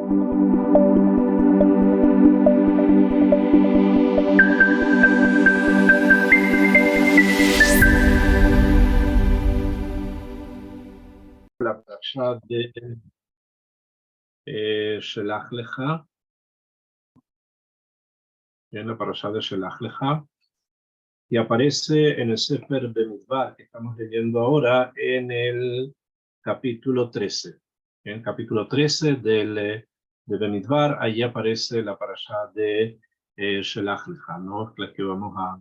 La parasha de Shelach Lecha, en la parasha de Shelach Lecha, y aparece en el Sefer Bemidbar que estamos leyendo ahora en el capítulo 13. En el capítulo 13 de Bemidbar, allí aparece la parasha de Shelach Lecha, ¿no? La que vamos a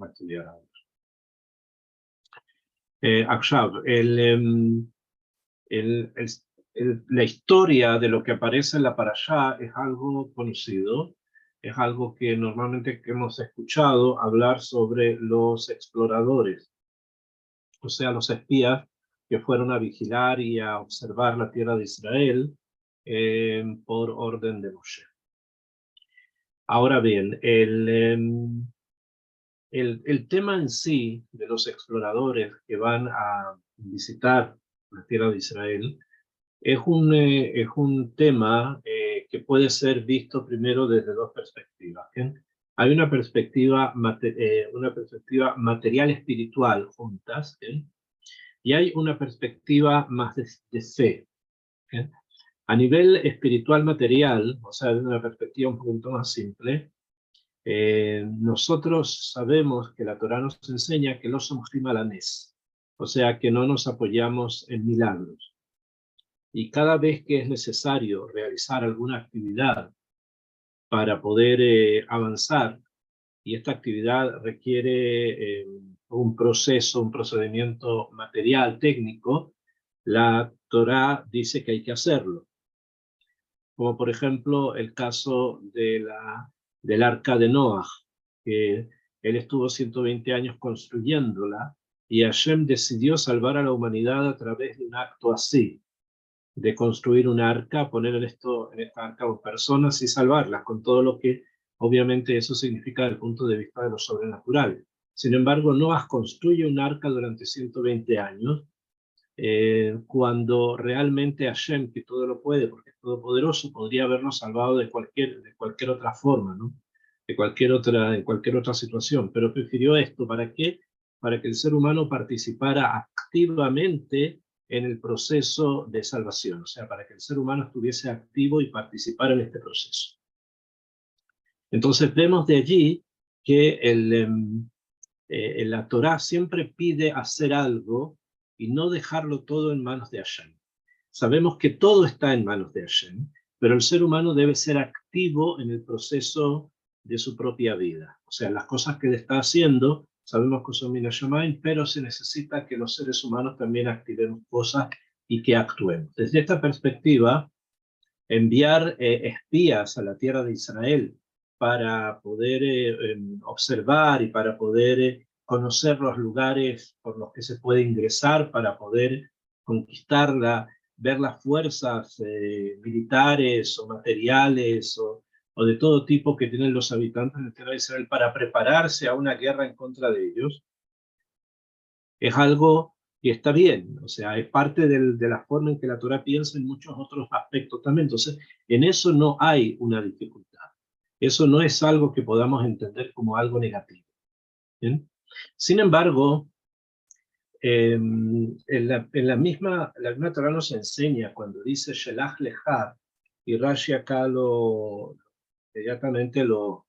estudiar ahora. Akshav, la historia de lo que aparece en la parashá es algo conocido, es algo que normalmente hemos escuchado hablar sobre los exploradores, o sea, los espías que fueron a vigilar y a observar la tierra de Israel por orden de Moshe. Ahora bien, el tema en sí de los exploradores que van a visitar la tierra de Israel es un tema que puede ser visto primero desde dos perspectivas. ¿Bien? Hay una perspectiva material espiritual juntas, ¿bien? Y hay una perspectiva más de fe. ¿Bien? A nivel espiritual material, o sea, de una perspectiva un poquito más simple, nosotros sabemos que la Torá nos enseña que no somos malanes, o sea, que no nos apoyamos en milagros. Y cada vez que es necesario realizar alguna actividad para poder avanzar, y esta actividad requiere un proceso, un procedimiento material, técnico, la Torá dice que hay que hacerlo. Como por ejemplo el caso del arca de Noah, que él estuvo 120 años construyéndola, y Hashem decidió salvar a la humanidad a través de un acto así, de construir un arca, poner en esta arca personas y salvarlas, con todo lo que obviamente eso significa desde el punto de vista de lo sobrenatural. Sin embargo, Noah construye un arca durante 120 años, cuando realmente Hashem, que todo lo puede, porque es todopoderoso, podría habernos salvado de cualquier otra forma, ¿no? En cualquier otra situación, pero prefirió esto. ¿Para qué? Para que el ser humano participara activamente en el proceso de salvación, o sea, para que el ser humano estuviese activo y participara en este proceso. Entonces vemos de allí que la Torá siempre pide hacer algo y no dejarlo todo en manos de Hashem. Sabemos que todo está en manos de Hashem, pero el ser humano debe ser activo en el proceso de su propia vida. O sea, las cosas que él está haciendo, sabemos que son mina shamayim, pero se necesita que los seres humanos también activemos cosas y que actuemos. Desde esta perspectiva, enviar espías a la tierra de Israel para poder observar y para poder conocer los lugares por los que se puede ingresar, para poder conquistarla, ver las fuerzas militares o materiales o de todo tipo que tienen los habitantes de la tierra de Israel para prepararse a una guerra en contra de ellos, es algo que está bien, o sea, es parte de la forma en que la Torá piensa en muchos otros aspectos también. Entonces, en eso no hay una dificultad. Eso no es algo que podamos entender como algo negativo. ¿Bien? Sin embargo, en la misma Torá nos enseña cuando dice Shelach Lecha, y Rashi acá inmediatamente lo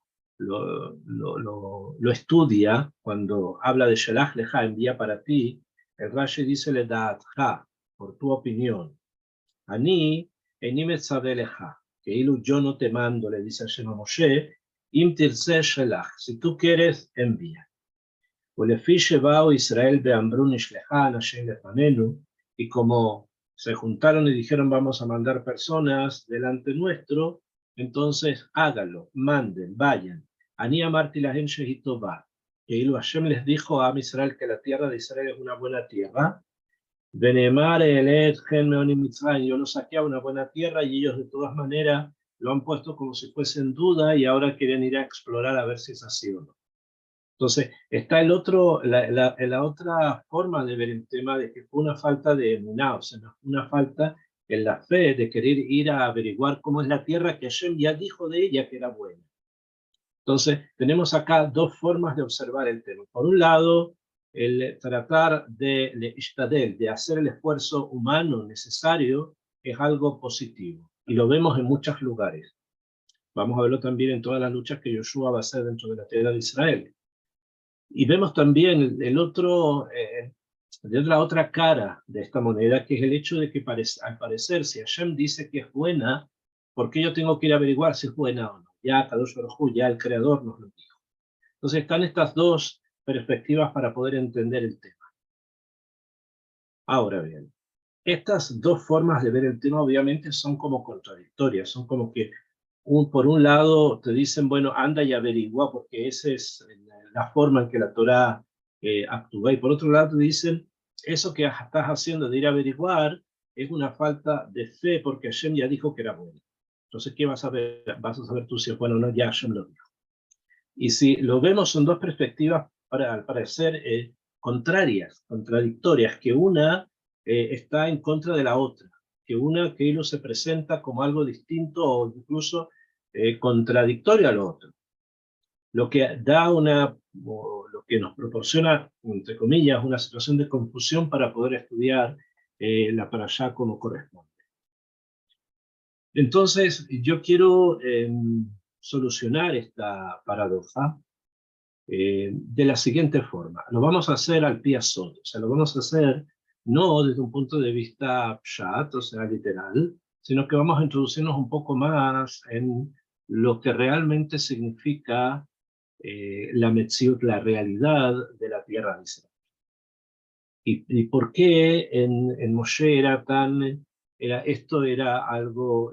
estudia cuando habla de Shelach Lecha, envía para ti. El Rashi dice le da'atcha, por tu opinión. Ani eni metzavé lecha, que yo no te mando, le dice Hashem a Moshe, im tirse Shelach, si tú quieres, envía. ולפי שבאו ישראל ואמרו נשלחה אנשים לפנינו, y como se juntaron y dijeron vamos a mandar personas delante nuestro, entonces hágalo, manden, vayan. Ani amarti lahem shehi tova, que Hashem les dijo a Israel que la tierra de Israel es una buena tierra. Venemar elet gen meonim mitzrayim, yo los saqué a una buena tierra y ellos de todas maneras lo han puesto como si fuese en duda y ahora quieren ir a explorar a ver si es así o no. Entonces, está la otra forma de ver el tema de que fue una falta de emuná, o sea, una falta en la fe de querer ir a averiguar cómo es la tierra que Hashem ya dijo de ella que era buena. Entonces, tenemos acá dos formas de observar el tema. Por un lado, el tratar de hacer el esfuerzo humano necesario es algo positivo, y lo vemos en muchos lugares. Vamos a verlo también en todas las luchas que Yoshua va a hacer dentro de la tierra de Israel. Y vemos también la otra cara de esta moneda, que es el hecho de que al parecer, si Hashem dice que es buena, ¿por qué yo tengo que ir a averiguar si es buena o no? Ya Kadosh Baruj Hu, ya el Creador nos lo dijo. Entonces están estas dos perspectivas para poder entender el tema. Ahora bien, estas dos formas de ver el tema obviamente son como contradictorias, son como que por un lado te dicen, bueno, anda y averigua, porque esa es la forma en que la Torá actúa, y por otro lado te dicen, eso que estás haciendo de ir a averiguar es una falta de fe, porque Hashem ya dijo que era bueno. Entonces, ¿qué vas a ver? Vas a saber tú si es bueno o no, ya Hashem lo dijo. Y si lo vemos, son dos perspectivas, al parecer, contradictorias, que una está en contra de la otra, que uno se presenta como algo distinto o incluso contradictorio al otro. Lo que lo que nos proporciona, entre comillas, una situación de confusión para poder estudiar la parashá como corresponde. Entonces, yo quiero solucionar esta paradoja de la siguiente forma. Lo vamos a hacer al pie solo, o sea, lo vamos a hacer no desde un punto de vista pshat, o sea, literal, sino que vamos a introducirnos un poco más en lo que realmente significa la Metziut, la realidad de la tierra de Israel. Y por qué en Moshe esto era algo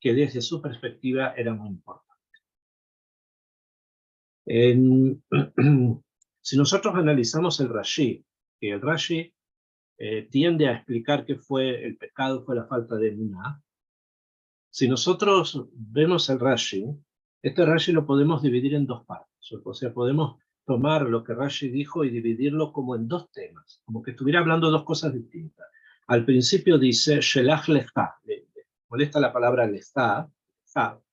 que desde su perspectiva era muy importante. Si nosotros analizamos el Rashi, que el Rashi tiende a explicar que el pecado fue la falta de emuná. Si nosotros vemos el Rashi, este Rashi lo podemos dividir en dos partes. O sea, podemos tomar lo que Rashi dijo y dividirlo como en dos temas, como que estuviera hablando dos cosas distintas. Al principio dice, Shelach lecha, molesta la palabra lecha,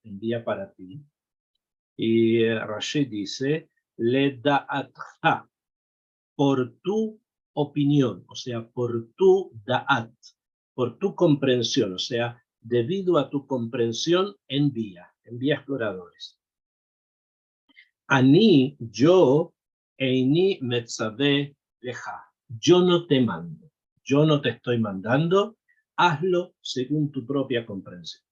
envía para ti. Y Rashi dice, le da'atcha, por tu opinión, o sea, por tu da'at, por tu comprensión, o sea, debido a tu comprensión, envía exploradores. Ani, yo, eini metzave leja, yo no te mando, yo no te estoy mandando, hazlo según tu propia comprensión.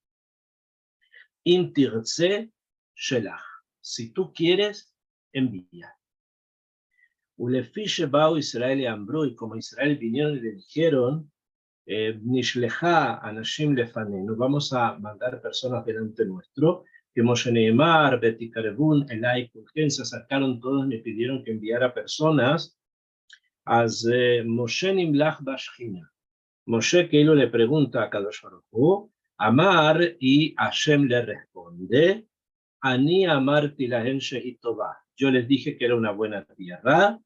In tirtze shelach, si tú quieres, envía. Ulefi shebao Israel y Ambrú, y como Israel vinieron y le dijeron, Nishleja anashim lefanenu, vamos a mandar personas delante nuestro, que Moshe Neemar, Beti Karebun, Elai, Kulken, se acercaron todos y me pidieron que enviara personas. Moshe Nimlach Bashchina, Moshe que le pregunta a Kadosh Baruj Hu, Amar, y Hashem le responde, Ani amarti lahen shehi tovah, yo les dije que era una buena tierra.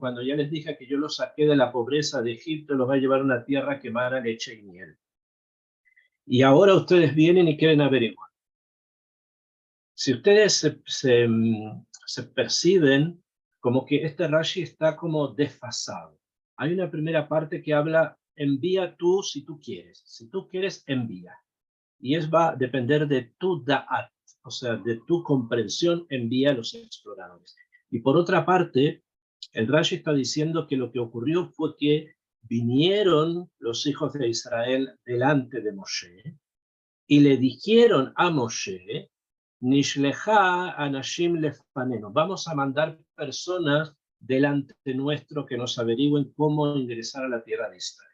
Cuando ya les dije que yo los saqué de la pobreza de Egipto, los va a llevar a una tierra que emana leche y miel. Y ahora ustedes vienen y quieren averiguar. Si ustedes se perciben como que este Rashi está como desfasado. Hay una primera parte que habla, envía tú si tú quieres. Si tú quieres, envía. Y eso va a depender de tu da'at, o sea, de tu comprensión, envía a los exploradores. Y por otra parte, el Rashi está diciendo que lo que ocurrió fue que vinieron los hijos de Israel delante de Moshe y le dijeron a Moshe, Nishlecha anashim lefanenu, vamos a mandar personas delante nuestro que nos averigüen cómo ingresar a la tierra de Israel.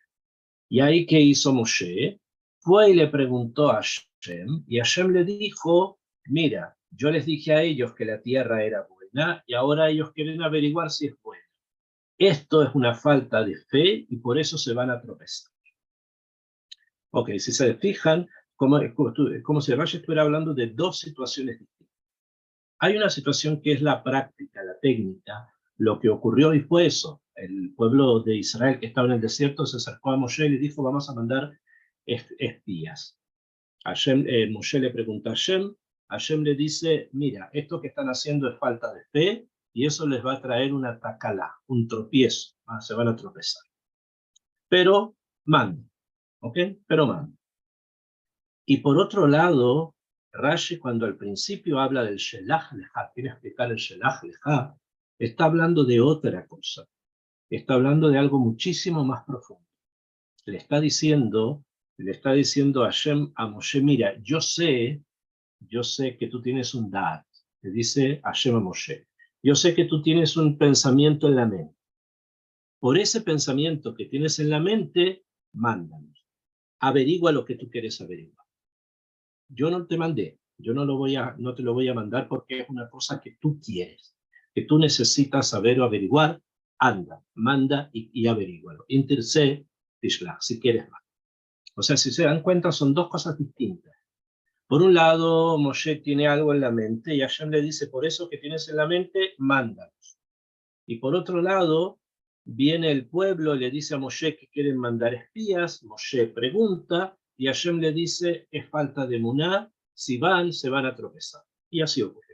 Y ahí, ¿qué hizo Moshe? Fue y le preguntó a Hashem, y Hashem le dijo, mira, yo les dije a ellos que la tierra era buena, y ahora ellos quieren averiguar si es buena. Esto es una falta de fe, y por eso se van a tropezar. Ok, si se fijan, como si Rashi estuviera hablando de dos situaciones distintas. Hay una situación que es la práctica, la técnica, lo que ocurrió y fue eso. el pueblo de Israel que estaba en el desierto se acercó a Moshe y le dijo, vamos a mandar espías. Moshe le pregunta a Hashem le dice, mira, esto que están haciendo es falta de fe y eso les va a traer una tacalá, un tropiezo, se van a tropezar. Pero manda, ¿ok? Pero manda. Y por otro lado, Rashi cuando al principio habla del Shelach Lecha, quiere explicar el Shelach Lecha, está hablando de otra cosa. Está hablando de algo muchísimo más profundo. Le está diciendo a Hashem, a Moshe, mira, yo sé que tú tienes un da'at, le dice Hashem a Moshe, yo sé que tú tienes un pensamiento en la mente. Por ese pensamiento que tienes en la mente, mándanos. Averigua lo que tú quieres averiguar. Yo no te mandé, yo no te lo voy a mandar porque es una cosa que tú quieres, que tú necesitas saber o averiguar. Anda, manda y averígualo. Interse, tishlach, si quieres más. O sea, si se dan cuenta, son dos cosas distintas. Por un lado, Moshe tiene algo en la mente y Hashem le dice, por eso que tienes en la mente, mándanos. Y por otro lado, viene el pueblo, le dice a Moshe que quieren mandar espías, Moshe pregunta y Hashem le dice, es falta de emuná, si van, se van a tropezar. Y así ocurre.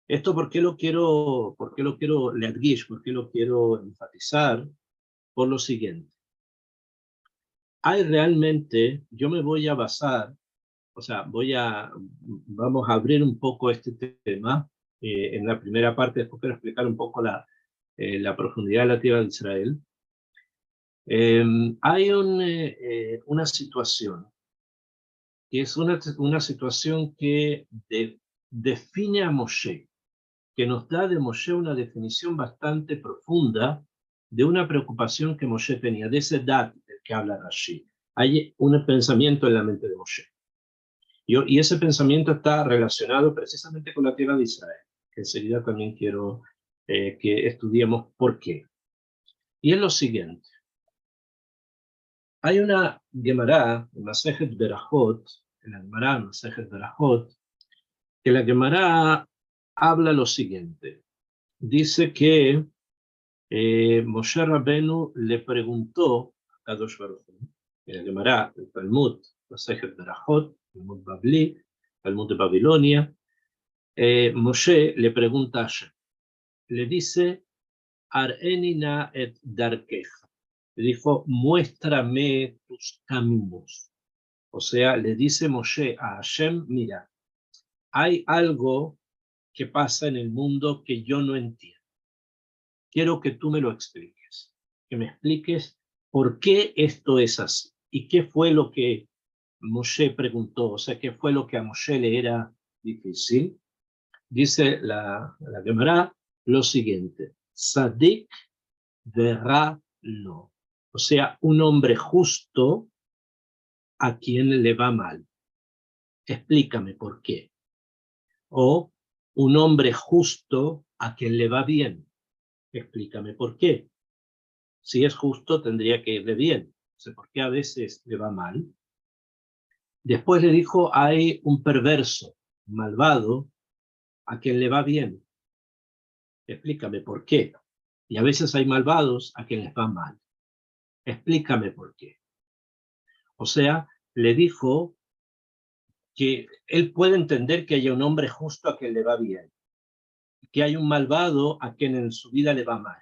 Esto ¿por qué lo quiero leadgish, por qué lo quiero enfatizar? Por lo siguiente. Hay realmente, yo me voy a basar, o sea, vamos a abrir un poco este tema en la primera parte, después quiero explicar un poco la profundidad de la tierra de Israel. Hay una situación, que es una situación que define a Moshe, que nos da de Moshe una definición bastante profunda de una preocupación que Moshe tenía, de ese dat del que habla Rashi. Hay un pensamiento en la mente de Moshe. Y ese pensamiento está relacionado precisamente con la tierra de Israel, que enseguida también quiero que estudiemos por qué. Y es lo siguiente. Hay una Gemara, Masejet Berajot, en la Gemara Masejet Berajot, que la Gemara habla lo siguiente. Dice que Moshe Rabenu le preguntó a Kadosh Baruj Hu, en la Gemara, el Talmud, Masejet Berajot, Talmud Babli, Talmud de Babilonia, Moshe le pregunta a Hashem, le dice, Ar'enina et darkeja. Le dijo, muéstrame tus caminos. O sea, le dice Moshe a Hashem, mira, hay algo que pasa en el mundo que yo no entiendo. Quiero que tú me lo expliques, que me expliques por qué esto es así y qué fue lo que Moshe preguntó, o sea, qué fue lo que a Moshe le era difícil. Dice la Gemara lo siguiente, Sadik verá lo. O sea, un hombre justo a quien le va mal. Explícame por qué. O un hombre justo a quien le va bien. Explícame por qué. Si es justo, tendría que irle bien. O sea, ¿por qué a veces le va mal? Después le dijo, hay un perverso, malvado, a quien le va bien. Explícame por qué. Y a veces hay malvados a quien les va mal. Explícame por qué. O sea, le dijo que él puede entender que haya un hombre justo a quien le va bien, que hay un malvado a quien en su vida le va mal.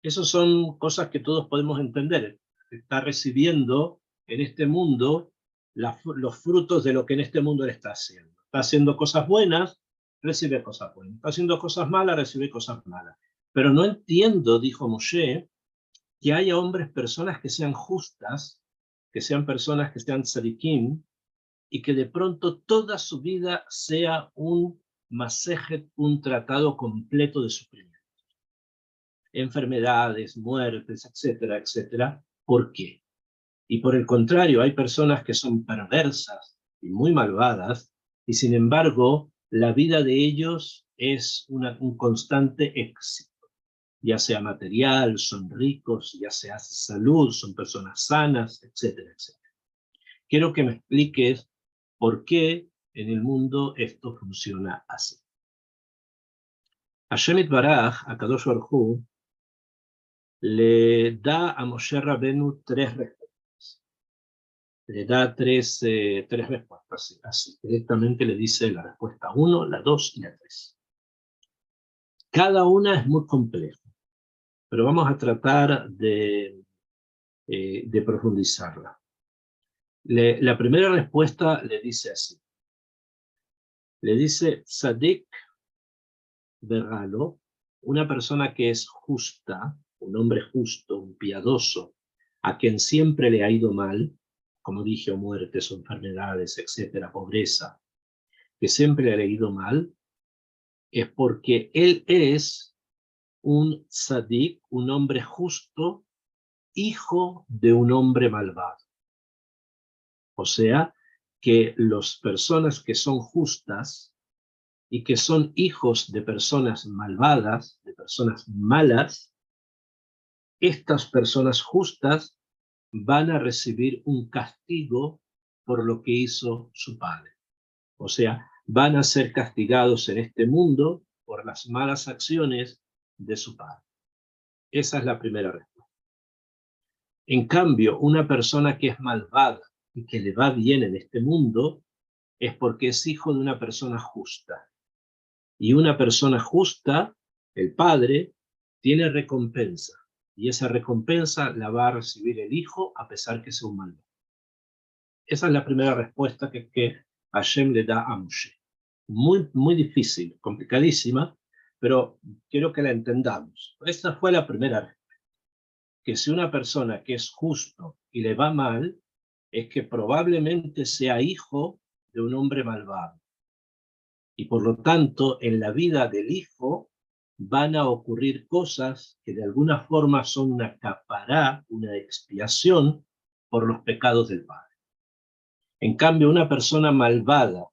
Esas son cosas que todos podemos entender. Está recibiendo en este mundo los frutos de lo que en este mundo le está haciendo. Está haciendo cosas buenas, recibe cosas buenas. Está haciendo cosas malas, recibe cosas malas. Pero no entiendo, dijo Moshe, que haya hombres, personas que sean justas, que sean personas que sean tzadikim, y que de pronto toda su vida sea un masejet, un tratado completo de sufrimiento. Enfermedades, muertes, etcétera, etcétera. ¿Por qué? Y por el contrario, hay personas que son perversas y muy malvadas, y sin embargo, la vida de ellos es un constante éxito, ya sea material, son ricos, ya sea salud, son personas sanas, etcétera, etcétera. Quiero que me expliques por qué en el mundo esto funciona así. Hashem Itbaraj, Akadosh Baruj Hu, le da a Moshe Rabenu tres respuestas. Le da tres respuestas, así. Directamente le dice la respuesta 1, la 2 y la 3. Cada una es muy compleja, pero vamos a tratar de profundizarla. La primera respuesta le dice así. Le dice, Tzadik Berralo, una persona que es justa, un hombre justo, un piadoso, a quien siempre le ha ido mal, como dije, o muertes, o enfermedades, etcétera, pobreza, que siempre le ha ido mal, es porque él es un tzadik, un hombre justo, hijo de un hombre malvado. O sea, que las personas que son justas y que son hijos de personas malvadas, de personas malas, estas personas justas van a recibir un castigo por lo que hizo su padre. O sea, van a ser castigados en este mundo por las malas acciones de su padre. Esa es la primera respuesta. En cambio, una persona que es malvada y que le va bien en este mundo es porque es hijo de una persona justa. Y una persona justa, el padre, tiene recompensa. Y esa recompensa la va a recibir el hijo a pesar que sea un malvado. Esa es la primera respuesta que Hashem le da a Moshe. Muy difícil, complicadísima, pero quiero que la entendamos. Esta fue la primera respuesta. Que si una persona que es justo y le va mal, es que probablemente sea hijo de un hombre malvado. Y por lo tanto, en la vida del hijo van a ocurrir cosas que de alguna forma son una capará, una expiación por los pecados del padre. En cambio, una persona malvada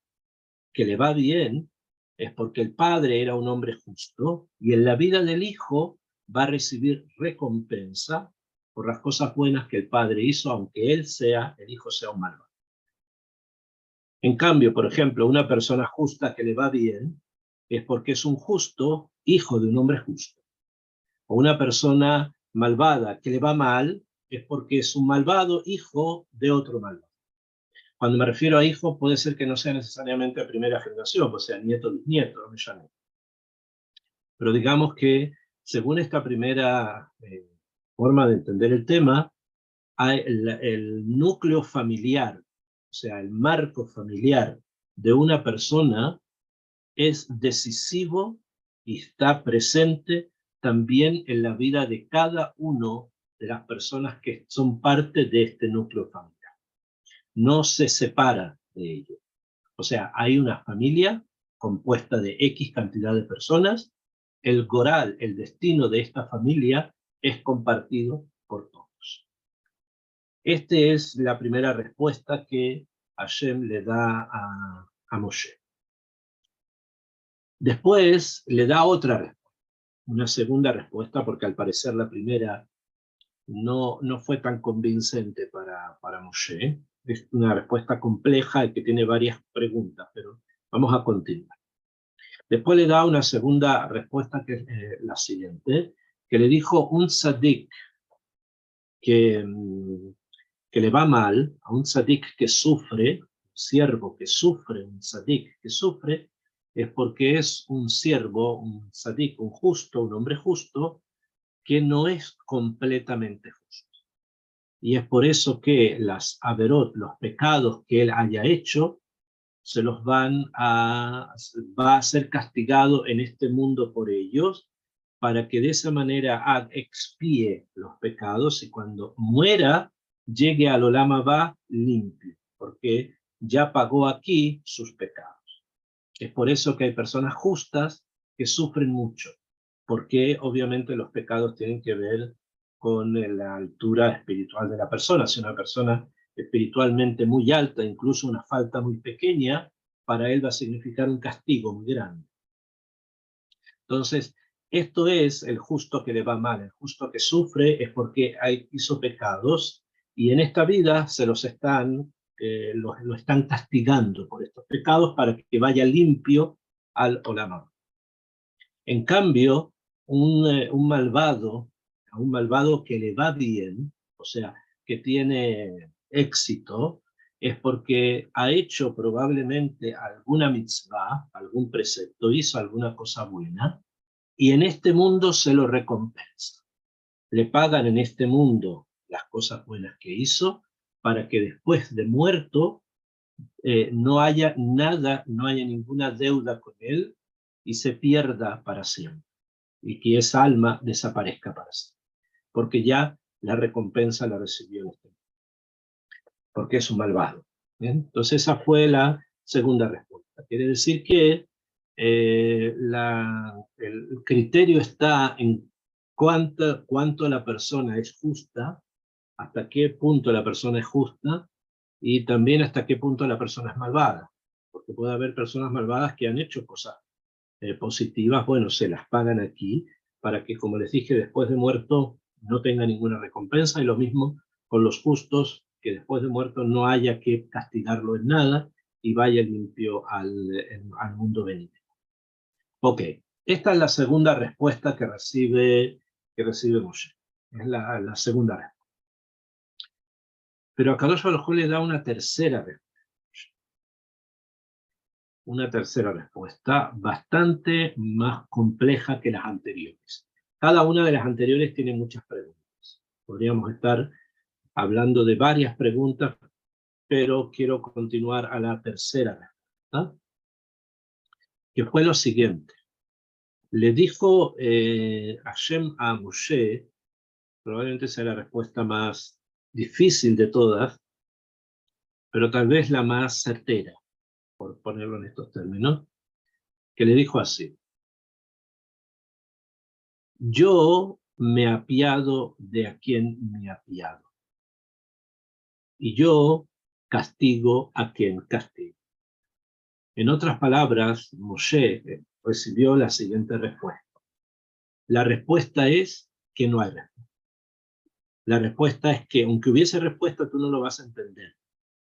que le va bien es porque el padre era un hombre justo y en la vida del hijo va a recibir recompensa por las cosas buenas que el padre hizo, aunque el hijo sea un malvado. En cambio, por ejemplo, una persona justa que le va bien es porque es un justo hijo de un hombre justo. O una persona malvada que le va mal es porque es un malvado hijo de otro malvado. Cuando me refiero a hijo, puede ser que no sea necesariamente de primera generación, o sea, nieto, bisnieto, no me llame. Pero digamos que, según esta primera forma de entender el tema, hay el núcleo familiar, o sea, el marco familiar de una persona es decisivo y está presente también en la vida de cada uno de las personas que son parte de este núcleo familiar. No se separa de ello. O sea, hay una familia compuesta de X cantidad de personas, el goral, el destino de esta familia es compartido por todos. Esta es la primera respuesta que Hashem le da a Moshe. Después le da otra respuesta, una segunda respuesta, porque al parecer la primera no fue tan convincente para Moshe. Es una respuesta compleja y que tiene varias preguntas, pero vamos a continuar. Después le da una segunda respuesta que es la siguiente, que le dijo un tzadik que le va mal, a un tzadik que sufre, un siervo que sufre, un tzadik que sufre, es porque es un siervo, un tzadik, un justo, un hombre justo, que no es completamente justo. Y es por eso que las averot, los pecados que él haya hecho, va a ser castigado en este mundo por ellos, para que de esa manera expíe los pecados y cuando muera llegue al Olam Abba limpio, porque ya pagó aquí sus pecados. Es por eso que hay personas justas que sufren mucho, porque obviamente los pecados tienen que ver con la altura espiritual de la persona. Si una persona espiritualmente muy alta, incluso una falta muy pequeña, para él va a significar un castigo muy grande. Entonces, esto es el justo que le va mal, el justo que sufre es porque hizo pecados y en esta vida se lo están castigando por estos pecados para que vaya limpio al Olam Abba. En cambio, un malvado, a un malvado que le va bien, o sea, que tiene éxito, es porque ha hecho probablemente alguna mitzvah, algún precepto, hizo alguna cosa buena, y en este mundo se lo recompensa. Le pagan en este mundo las cosas buenas que hizo, para que después de muerto no haya nada, no haya ninguna deuda con él y se pierda para siempre, y que esa alma desaparezca para siempre, porque ya la recompensa la recibió en este mundo, porque es un malvado. ¿Bien? Entonces esa fue la segunda respuesta. Quiere decir que el criterio está en cuánto la persona es justa, hasta qué punto la persona es justa, y también hasta qué punto la persona es malvada, porque puede haber personas malvadas que han hecho cosas positivas, bueno, se las pagan aquí, para que, como les dije, después de muerto no tenga ninguna recompensa, y lo mismo con los justos, que después de muerto no haya que castigarlo en nada, y vaya limpio al mundo venidero. Ok, esta es la segunda respuesta que recibe Moshe. Es la segunda respuesta. Pero a Kadosh Baruj Hu le da una tercera respuesta bastante más compleja que las anteriores. Cada una de las anteriores tiene muchas preguntas. Podríamos estar hablando de varias preguntas, pero quiero continuar a la tercera respuesta, que fue lo siguiente. Le dijo Hashem a Moshe, probablemente sea la respuesta más difícil de todas, pero tal vez la más certera, por ponerlo en estos términos, que le dijo así: yo me apiado de a quien me apiado, y yo castigo a quien castigo. En otras palabras, Moshe recibió la siguiente respuesta. La respuesta es que no hay respuesta. La respuesta es que, aunque hubiese respuesta, tú no lo vas a entender,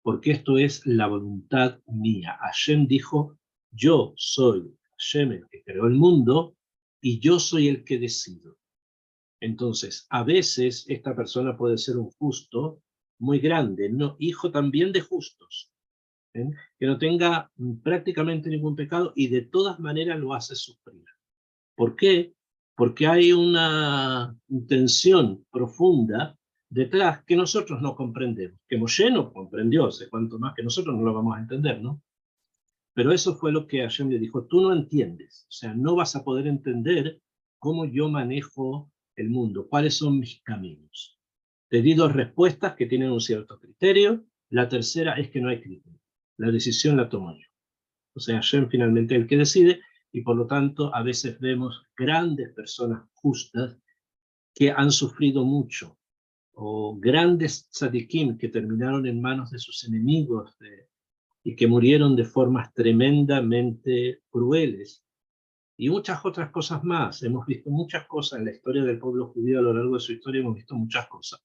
porque esto es la voluntad mía. Hashem dijo, yo soy Hashem el que creó el mundo, y yo soy el que decido. Entonces, a veces esta persona puede ser un justo muy grande, no, hijo también de justos, ¿eh? Que no tenga prácticamente ningún pecado, y de todas maneras lo hace sufrir. ¿Por qué? Porque hay una intención profunda detrás que nosotros no comprendemos, que Moshe no comprendió, sé cuánto más que nosotros no lo vamos a entender, ¿no? Pero eso fue lo que Hashem le dijo, tú no entiendes, o sea, no vas a poder entender cómo yo manejo el mundo, cuáles son mis caminos. Te di dos respuestas que tienen un cierto criterio, la tercera es que no hay criterio, la decisión la tomo yo. O sea, Hashem finalmente es el que decide, y por lo tanto a veces vemos grandes personas justas que han sufrido mucho, o grandes tzadikim que terminaron en manos de sus enemigos, y que murieron de formas tremendamente crueles, y muchas otras cosas más. Hemos visto muchas cosas en la historia del pueblo judío. A lo largo de su historia hemos visto muchas cosas.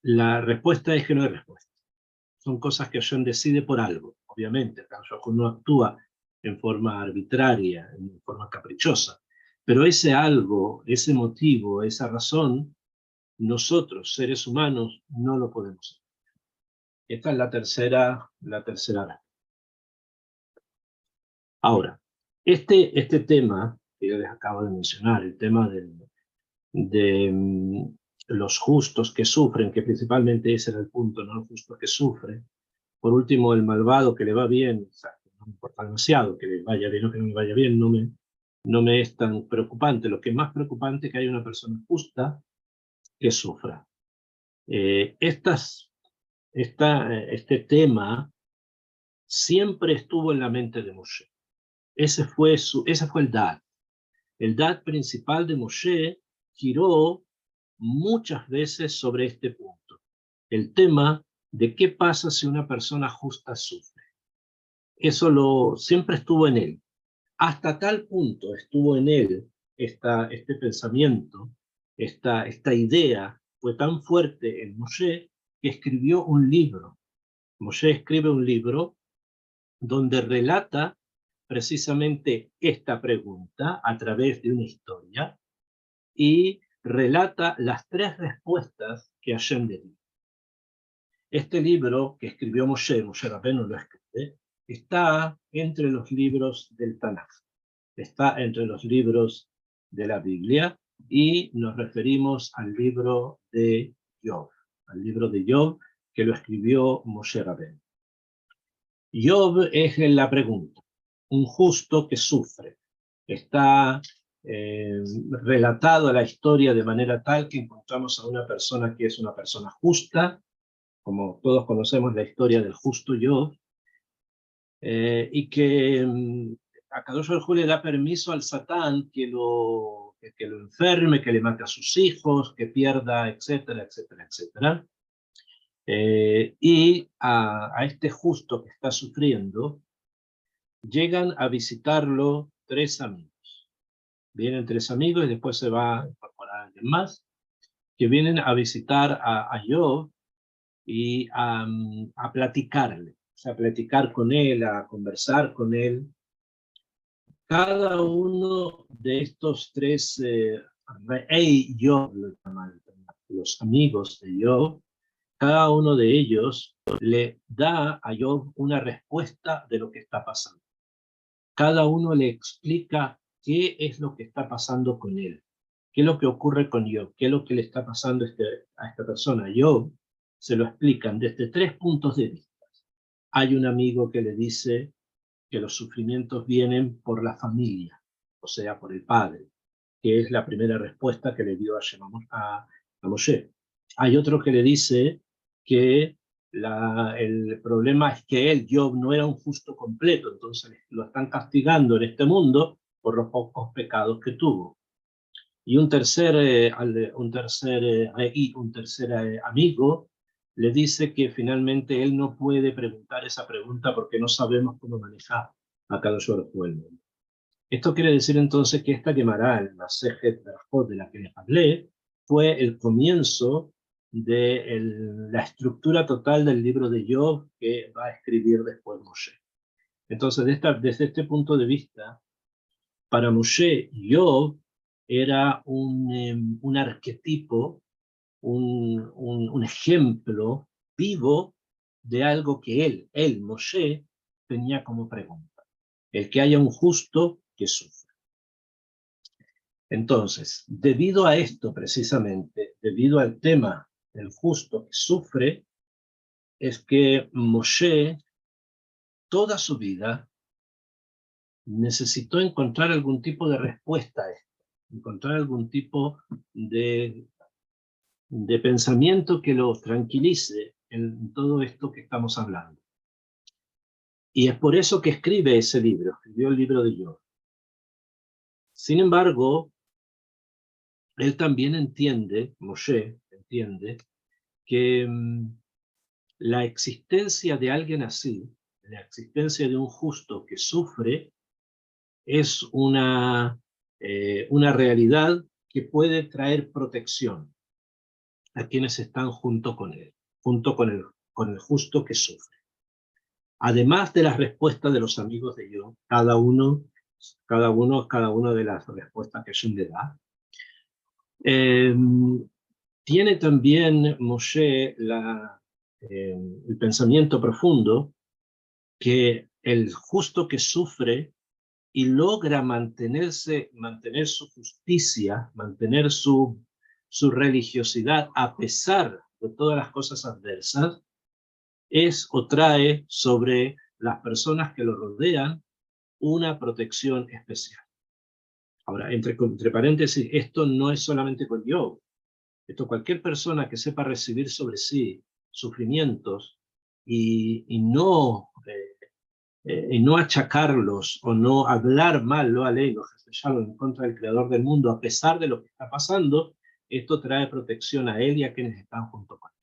La respuesta es que no hay respuesta. Son cosas que Hashem decide por algo, obviamente. Hashem no actúa en forma arbitraria, en forma caprichosa, pero ese algo, ese motivo, esa razón, nosotros, seres humanos, no lo podemos hacer. Esta es la tercera. Ahora, este tema que yo les acabo de mencionar, el tema de los justos que sufren, que principalmente ese era el punto, ¿no? Los justos que sufren. Por último, el malvado que le va bien, o sea, no me importa demasiado, que le vaya bien o que no le vaya bien, no me es tan preocupante. Lo que es más preocupante es que haya una persona justa que sufra. Este tema siempre estuvo en la mente de Moshe. Ese fue el dad. El dad principal de Moshe giró muchas veces sobre este punto. El tema de qué pasa si una persona justa sufre. Eso siempre estuvo en él. Hasta tal punto estuvo en él este pensamiento, esta idea fue tan fuerte en Moshe que escribió un libro. Moshe escribe un libro donde relata precisamente esta pregunta a través de una historia, y relata las 3 respuestas que Hashem le dio. Este libro que escribió Moshe Rabbeinu lo escribe, está entre los libros del Tanaj, está entre los libros de la Biblia, y nos referimos al libro de Job, que lo escribió Moshe Rabbeinu. Job es la pregunta, un justo que sufre. Está relatado a la historia de manera tal que encontramos a una persona que es una persona justa, como todos conocemos la historia del justo Job, y que a Kadosh Baruj Hu le da permiso al Satán que lo enferme, que le mate a sus hijos, que pierda, etcétera, etcétera, etcétera. Y a este justo que está sufriendo, llegan a visitarlo 3 amigos. Vienen 3 amigos y después se va a incorporar alguien más, que vienen a visitar a Job y a platicarle, o sea, a platicar con él, a conversar con él. Cada uno de estos 3 Job, los amigos de Job, cada uno de ellos le da a Job una respuesta de lo que está pasando. Cada uno le explica qué es lo que está pasando con él, qué es lo que ocurre con Job, qué es lo que le está pasando a esta persona. Job se lo explican desde 3 puntos de vista. Hay un amigo que le dice que los sufrimientos vienen por la familia, o sea, por el padre, que es la primera respuesta que le dio a Moshe. Hay otro que le dice que el problema es que Job, no era un justo completo, entonces lo están castigando en este mundo por los pocos pecados que tuvo. Y un tercer amigo le dice que finalmente él no puede preguntar esa pregunta porque no sabemos cómo manejar a Kadosh Baruj Hu. Esto quiere decir entonces que esta Gemara, el Masejet Berajot de la que les hablé, fue el comienzo de la estructura total del libro de Job que va a escribir después Moshe. Entonces, desde este punto de vista, para Moshe, Job era un arquetipo, un ejemplo vivo de algo que él, Moshe, tenía como pregunta. El que haya un justo que sufra. Entonces, debido a esto precisamente, debido al tema del justo que sufre, es que Moshe, toda su vida, necesitó encontrar algún tipo de respuesta a esto, encontrar algún tipo de pensamiento que lo tranquilice en todo esto que estamos hablando. Y es por eso que escribe ese libro, escribió el libro de Job. Sin embargo, él también entiende, Moshe entiende, que la existencia de alguien así, la existencia de un justo que sufre, es una realidad que puede traer protección a quienes están junto con él, junto con el justo que sufre. Además de las respuestas de los amigos de Job, cada uno de las respuestas que Hashem le da, tiene también Moshe el pensamiento profundo que el justo que sufre y logra mantener su justicia, mantener su religiosidad a pesar de todas las cosas adversas, es o trae sobre las personas que lo rodean una protección especial. Ahora, entre paréntesis, esto no es solamente con Job. Esto, cualquier persona que sepa recibir sobre sí sufrimientos y no achacarlos o no hablar mal, lo alejo, en contra del creador del mundo, a pesar de lo que está pasando, esto trae protección a él y a quienes están junto con él.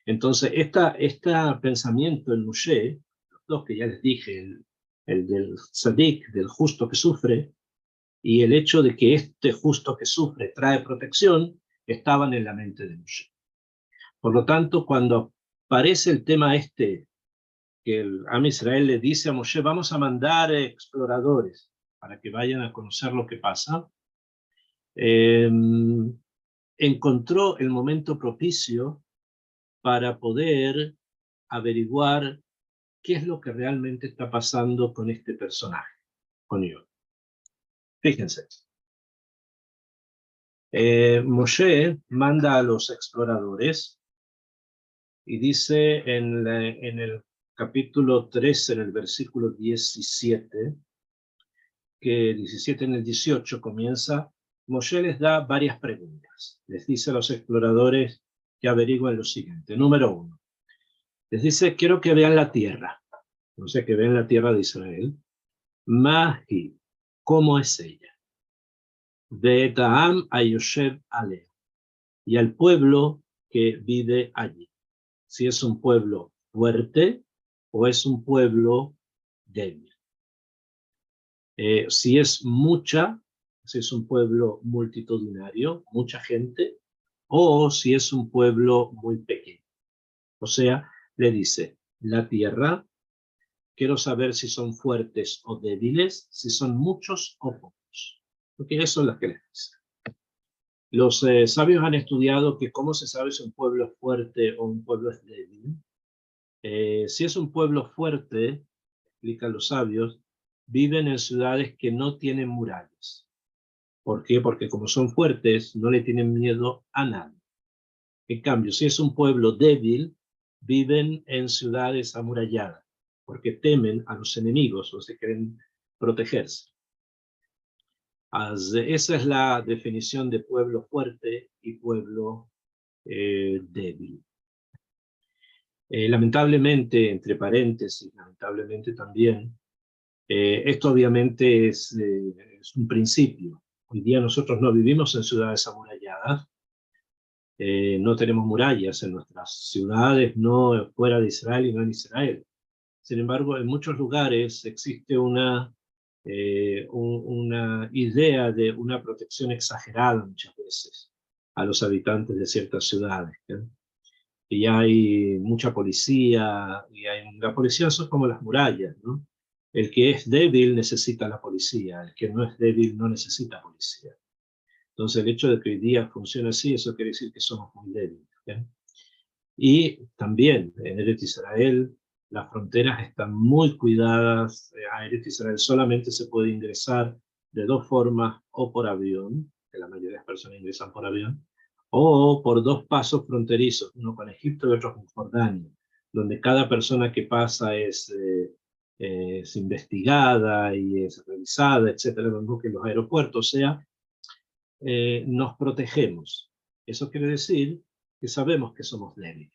Entonces, este pensamiento en Moshe, los dos que ya les dije, el del tzadik, del justo que sufre, y el hecho de que este justo que sufre trae protección, estaban en la mente de Moshe. Por lo tanto, cuando aparece el tema que el Am Israel le dice a Moshe, vamos a mandar exploradores para que vayan a conocer lo que pasa, encontró el momento propicio para poder averiguar qué es lo que realmente está pasando con este personaje, con Yod. Fíjense. Moshe manda a los exploradores y dice en el capítulo 13, en el versículo 17, que 17 en el 18 comienza, Moshe les da varias preguntas. Les dice a los exploradores que averigüen lo siguiente. Número 1. Les dice, quiero que vean la tierra. No sé, que vean la tierra de Israel. Mahi, ¿cómo es ella? Ve'eta'am ayoshev aleh. Y al pueblo que vive allí. Si es un pueblo fuerte o es un pueblo débil. Si es un pueblo multitudinario, mucha gente, o si es un pueblo muy pequeño. O sea, le dice, la tierra, quiero saber si son fuertes o débiles, si son muchos o pocos. Porque eso es lo que les dice. Los sabios han estudiado que cómo se sabe si un pueblo es fuerte o un pueblo es débil. Si es un pueblo fuerte, explican los sabios, viven en ciudades que no tienen murallas. ¿Por qué? Porque como son fuertes, no le tienen miedo a nadie. En cambio, si es un pueblo débil, viven en ciudades amuralladas, porque temen a los enemigos o se quieren protegerse. Esa es la definición de pueblo fuerte y pueblo débil. Lamentablemente, entre paréntesis, lamentablemente también, esto obviamente es un principio. Hoy día nosotros no vivimos en ciudades amuralladas, no tenemos murallas en nuestras ciudades, no fuera de Israel y no en Israel. Sin embargo, en muchos lugares existe una idea de una protección exagerada muchas veces a los habitantes de ciertas ciudades. ¿No? Y hay mucha policía, la policía son como las murallas, ¿no? El que es débil necesita la policía, el que no es débil no necesita policía. Entonces el hecho de que hoy día funcione así, eso quiere decir que somos muy débiles. ¿Okay? Y también en Eretz Israel las fronteras están muy cuidadas. A Eretz Israel solamente se puede ingresar de dos formas, o por avión, que la mayoría de las personas ingresan por avión, o por dos pasos fronterizos, uno con Egipto y otro con Jordania, donde cada persona que pasa es investigada y es revisada, etcétera, lo mismo que en los aeropuertos. O sea, nos protegemos. Eso quiere decir que sabemos que somos débiles,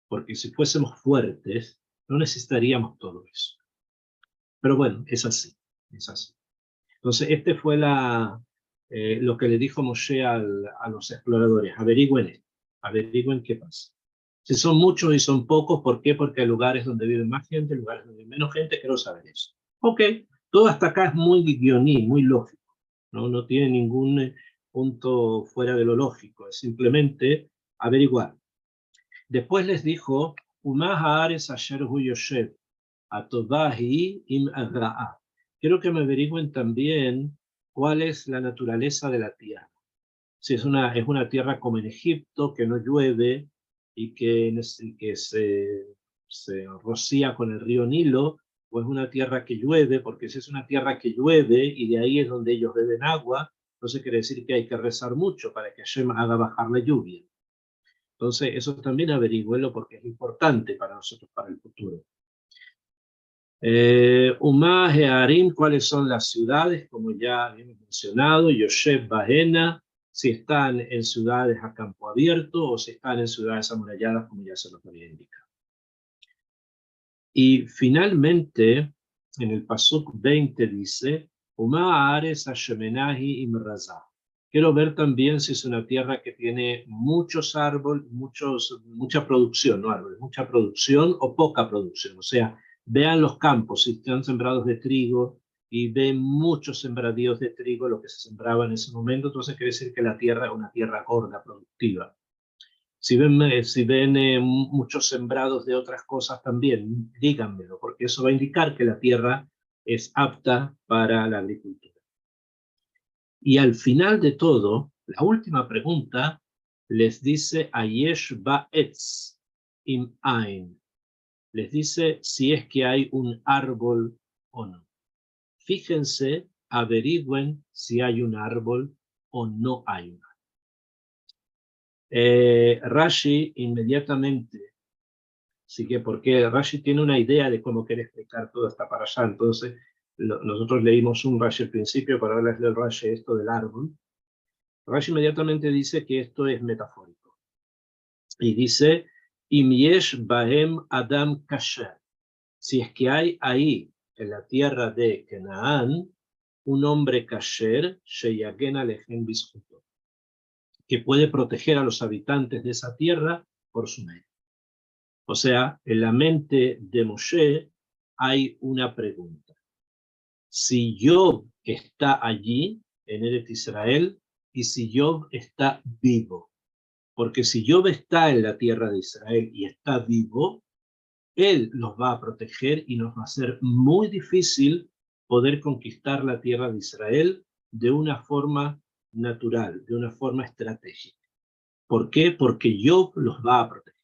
porque si fuésemos fuertes, no necesitaríamos todo eso. Pero bueno, es así, es así. Entonces, este fue lo que le dijo Moshe a los exploradores. Averigüen qué pasa. Si son muchos y son pocos, ¿por qué? Porque hay lugares donde vive más gente, lugares donde vive menos gente, quiero saber eso. Ok, todo hasta acá es muy guioní, muy lógico. No tiene ningún punto fuera de lo lógico, es simplemente averiguar. Después les dijo, quiero que me averigüen también cuál es la naturaleza de la tierra. Si es una tierra como en Egipto, que no llueve y que se rocía con el río Nilo, o es una tierra que llueve, porque si es una tierra que llueve y de ahí es donde ellos beben agua, entonces quiere decir que hay que rezar mucho para que Hashem haga bajar la lluvia. Entonces, eso también averigüenlo porque es importante para nosotros, para el futuro. Umá Hearim, ¿cuáles son las ciudades? Como ya hemos mencionado, Yoshev Bahena, si están en ciudades a campo abierto o si están en ciudades amuralladas, como ya se nos había indicado. Y finalmente, en el Pasuk 20 dice, Umá Ares Hashemenahi Imrazah. Quiero ver también si es una tierra que tiene muchos árboles, mucha producción, no árboles, mucha producción o poca producción. O sea, vean los campos, si están sembrados de trigo y ven muchos sembradíos de trigo, lo que se sembraba en ese momento, entonces quiere decir que la tierra es una tierra gorda, productiva. Si ven muchos sembrados de otras cosas también, díganmelo, porque eso va a indicar que la tierra es apta para la agricultura. Y al final de todo, la última pregunta les dice Ayesh ba'etz im ain. Les dice si es que hay un árbol o no. Fíjense, averigüen si hay un árbol o no hay un árbol. Rashi inmediatamente, así que porque Rashi tiene una idea de cómo quiere explicar toda esta parashá, entonces nosotros leímos un Rashi al principio para hablarles del Rashi esto del árbol. Rashi inmediatamente dice que esto es metafórico. Y dice, Im yesh bahem adam kasher. Si es que hay ahí, en la tierra de Canaán, un hombre kasher, sheyagen alechem bizhuto, que puede proteger a los habitantes de esa tierra por su mérito. O sea, en la mente de Moshe hay una pregunta. Si Job está allí, en Eretz Israel, y si Job está vivo. Porque si Job está en la tierra de Israel y está vivo, él los va a proteger y nos va a ser muy difícil poder conquistar la tierra de Israel de una forma natural, de una forma estratégica. ¿Por qué? Porque Job los va a proteger.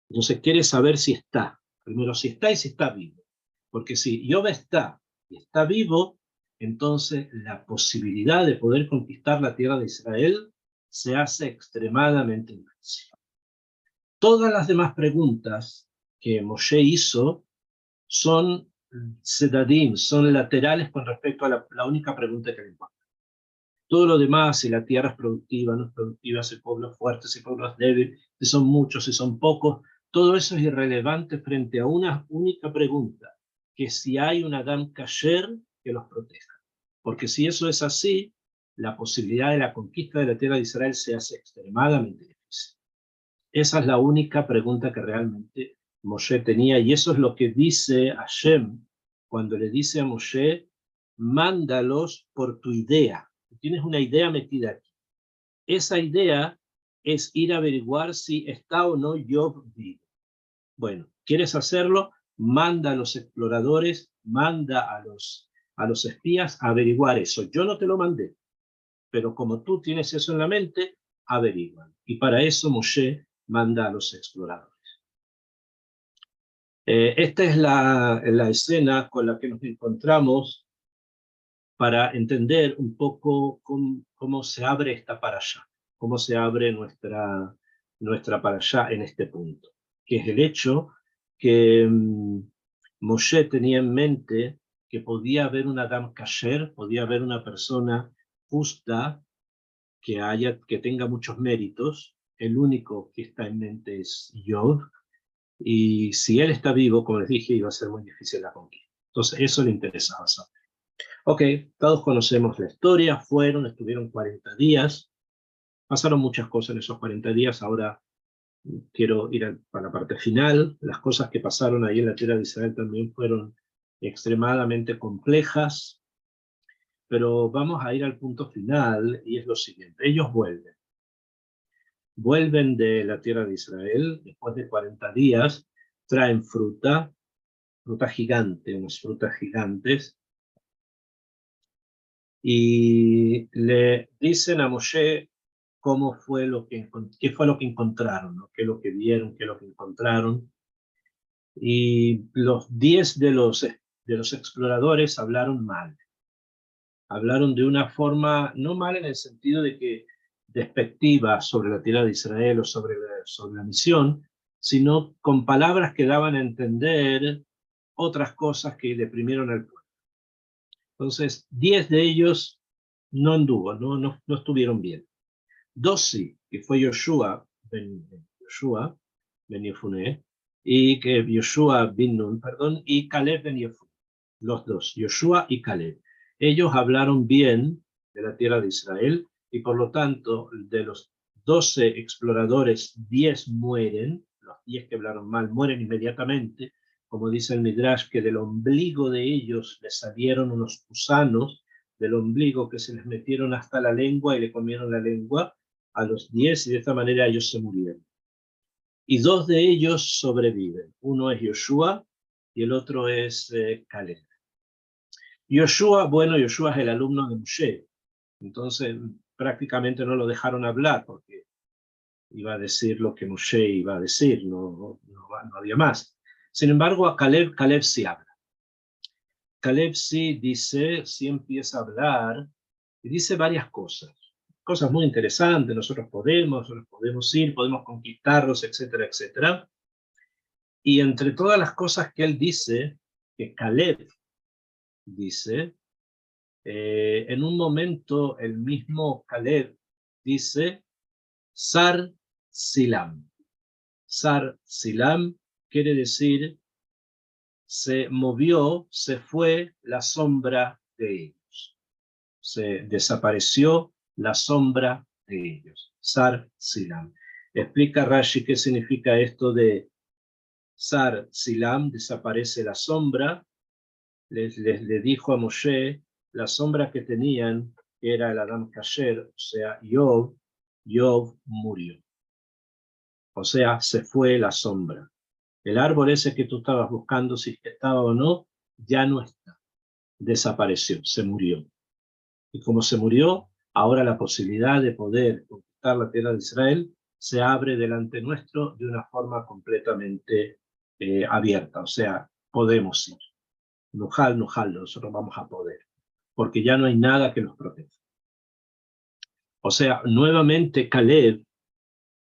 Entonces quiere saber si está. Primero si está y si está vivo. Porque si Job está y está vivo, entonces la posibilidad de poder conquistar la tierra de Israel se hace extremadamente difícil. Todas las demás preguntas que Moshe hizo son sedadim, son laterales con respecto a la única pregunta que le importa. Todo lo demás, si la tierra es productiva, no es productiva, si el pueblo es fuerte, si el pueblo es débil, si son muchos, si son pocos, todo eso es irrelevante frente a una única pregunta, que si hay un Adam Kasher que los proteja. Porque si eso es así, la posibilidad de la conquista de la tierra de Israel se hace extremadamente difícil. Esa es la única pregunta que realmente Moshe tenía, y eso es lo que dice Hashem cuando le dice a Moshe, mándalos por tu idea. Tienes una idea metida aquí. Esa idea es ir a averiguar si está o no Job vivo. Bueno, ¿quieres hacerlo? Manda a los exploradores, manda a los espías a averiguar eso. Yo no te lo mandé, pero como tú tienes eso en la mente, averiguan. Y para eso Moshe manda a los exploradores. Esta es la escena con la que nos encontramos para entender un poco cómo se abre esta parashá, cómo se abre nuestra parashá en este punto, que es el hecho que Moshe tenía en mente que podía haber un Adam Kasher, podía haber una persona justa que tenga muchos méritos. El único que está en mente es Job, y si él está vivo, como les dije, iba a ser muy difícil la conquista. Entonces eso le interesaba saber. Ok, todos conocemos la historia, estuvieron 40 días, pasaron muchas cosas en esos 40 días, ahora quiero ir a la parte final. Las cosas que pasaron ahí en la tierra de Israel también fueron extremadamente complejas, pero vamos a ir al punto final, y es lo siguiente. Ellos vuelven de la tierra de Israel, después de 40 días, traen fruta gigante, unas frutas gigantes, y le dicen a Moshe qué fue lo que encontraron, ¿no? Qué es lo que vieron, qué es lo que encontraron. Y los 10 de los exploradores hablaron mal. Hablaron de una forma, no mal en el sentido de que despectiva sobre la tierra de Israel o sobre la misión, sino con palabras que daban a entender otras cosas que deprimieron al pueblo. Entonces, 10 de ellos no anduvo, no estuvieron bien. 2 sí, que fue Yoshua ben Yefuné, y que Yoshua bin Nun, perdón, y Caleb ben Yefuné. Los dos, Yoshua y Caleb. Ellos hablaron bien de la tierra de Israel, y por lo tanto, de los 12 exploradores, 10 mueren. Los 10 que hablaron mal mueren inmediatamente, como dice el Midrash, que del ombligo de ellos les salieron unos gusanos del ombligo que se les metieron hasta la lengua y le comieron la lengua a los 10, y de esta manera ellos se murieron. Y 2 de ellos sobreviven. Uno es Yoshua y el otro es Caleb. Yoshua es el alumno de Moshe, entonces prácticamente no lo dejaron hablar porque iba a decir lo que Moshe iba a decir, no había más. Sin embargo, a Caleb sí habla. Caleb sí dice, sí empieza a hablar, y dice varias cosas muy interesantes. Nosotros podemos ir, podemos conquistarlos, etcétera, etcétera. Y entre todas las cosas que él dice, que Caleb dice, en un momento el mismo Caleb dice, Sar Silam. Sar Silam quiere decir, se movió, se fue la sombra de ellos. Se desapareció la sombra de ellos. Sar Silam. Explica Rashi qué significa esto de Sar Silam, desaparece la sombra. Le dijo a Moshe, la sombra que tenían era el Adam Kasher, o sea, Yov murió. O sea, se fue la sombra. El árbol ese que tú estabas buscando, si estaba o no, ya no está. Desapareció, se murió. Y como se murió, ahora la posibilidad de poder conquistar la tierra de Israel se abre delante nuestro de una forma completamente abierta. O sea, podemos ir. Nujal, nosotros vamos a poder. Porque ya no hay nada que nos proteja. O sea, nuevamente Caleb,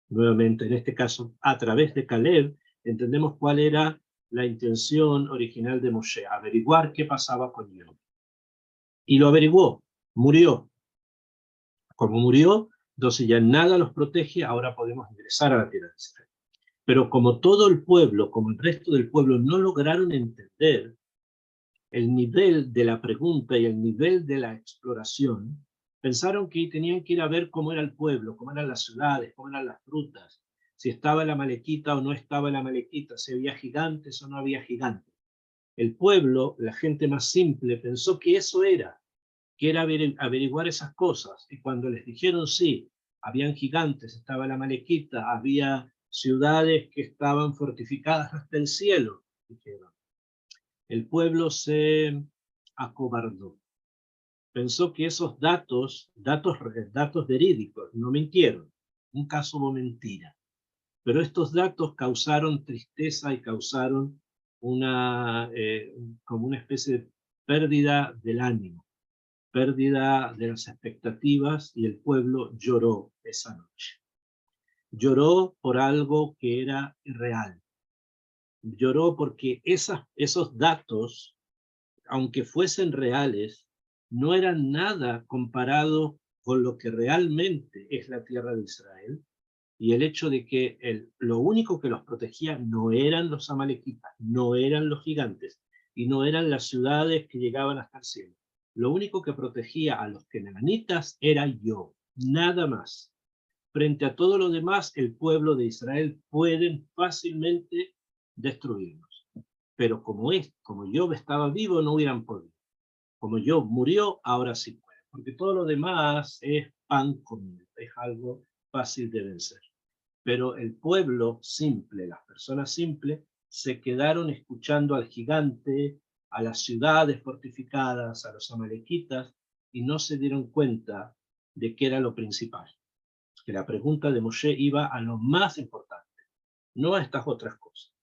nuevamente en este caso, a través de Caleb, entendemos cuál era la intención original de Moshe, averiguar qué pasaba con Yov. Y lo averiguó, murió. Como murió, entonces ya nada los protege, ahora podemos ingresar a la tierra de Israel. Pero como todo el pueblo, como el resto del pueblo, no lograron entender el nivel de la pregunta y el nivel de la exploración, pensaron que tenían que ir a ver cómo era el pueblo, cómo eran las ciudades, cómo eran las frutas, si estaba la Amalequita o no estaba la Amalequita, si había gigantes o no había gigantes. El pueblo, la gente más simple, pensó que eso era, que era averiguar esas cosas. Y cuando les dijeron sí, habían gigantes, estaba la Amalequita, había ciudades que estaban fortificadas hasta el cielo, dijeron. El pueblo se acobardó. Pensó que esos datos verídicos, no mintieron. Un caso hubo mentira. Pero estos datos causaron tristeza y causaron como una especie de pérdida del ánimo, pérdida de las expectativas, y el pueblo lloró esa noche. Lloró por algo que era irreal. Lloró porque esos datos, aunque fuesen reales, no eran nada comparado con lo que realmente es la tierra de Israel, y el hecho de que lo único que los protegía no eran los amalequitas, no eran los gigantes, y no eran las ciudades que llegaban hasta el cielo. Lo único que protegía a los kenanitas era yo, nada más. Frente a todo lo demás, el pueblo de Israel pueden fácilmente destruirlos. Pero como Job estaba vivo, no hubieran podido. Como Job murió, ahora sí puede. Porque todo lo demás es pan comido, es algo fácil de vencer. Pero el pueblo simple, las personas simples, se quedaron escuchando al gigante, a las ciudades fortificadas, a los amalequitas, y no se dieron cuenta de qué era lo principal. Que la pregunta de Moshe iba a lo más importante, no a estas otras cosas.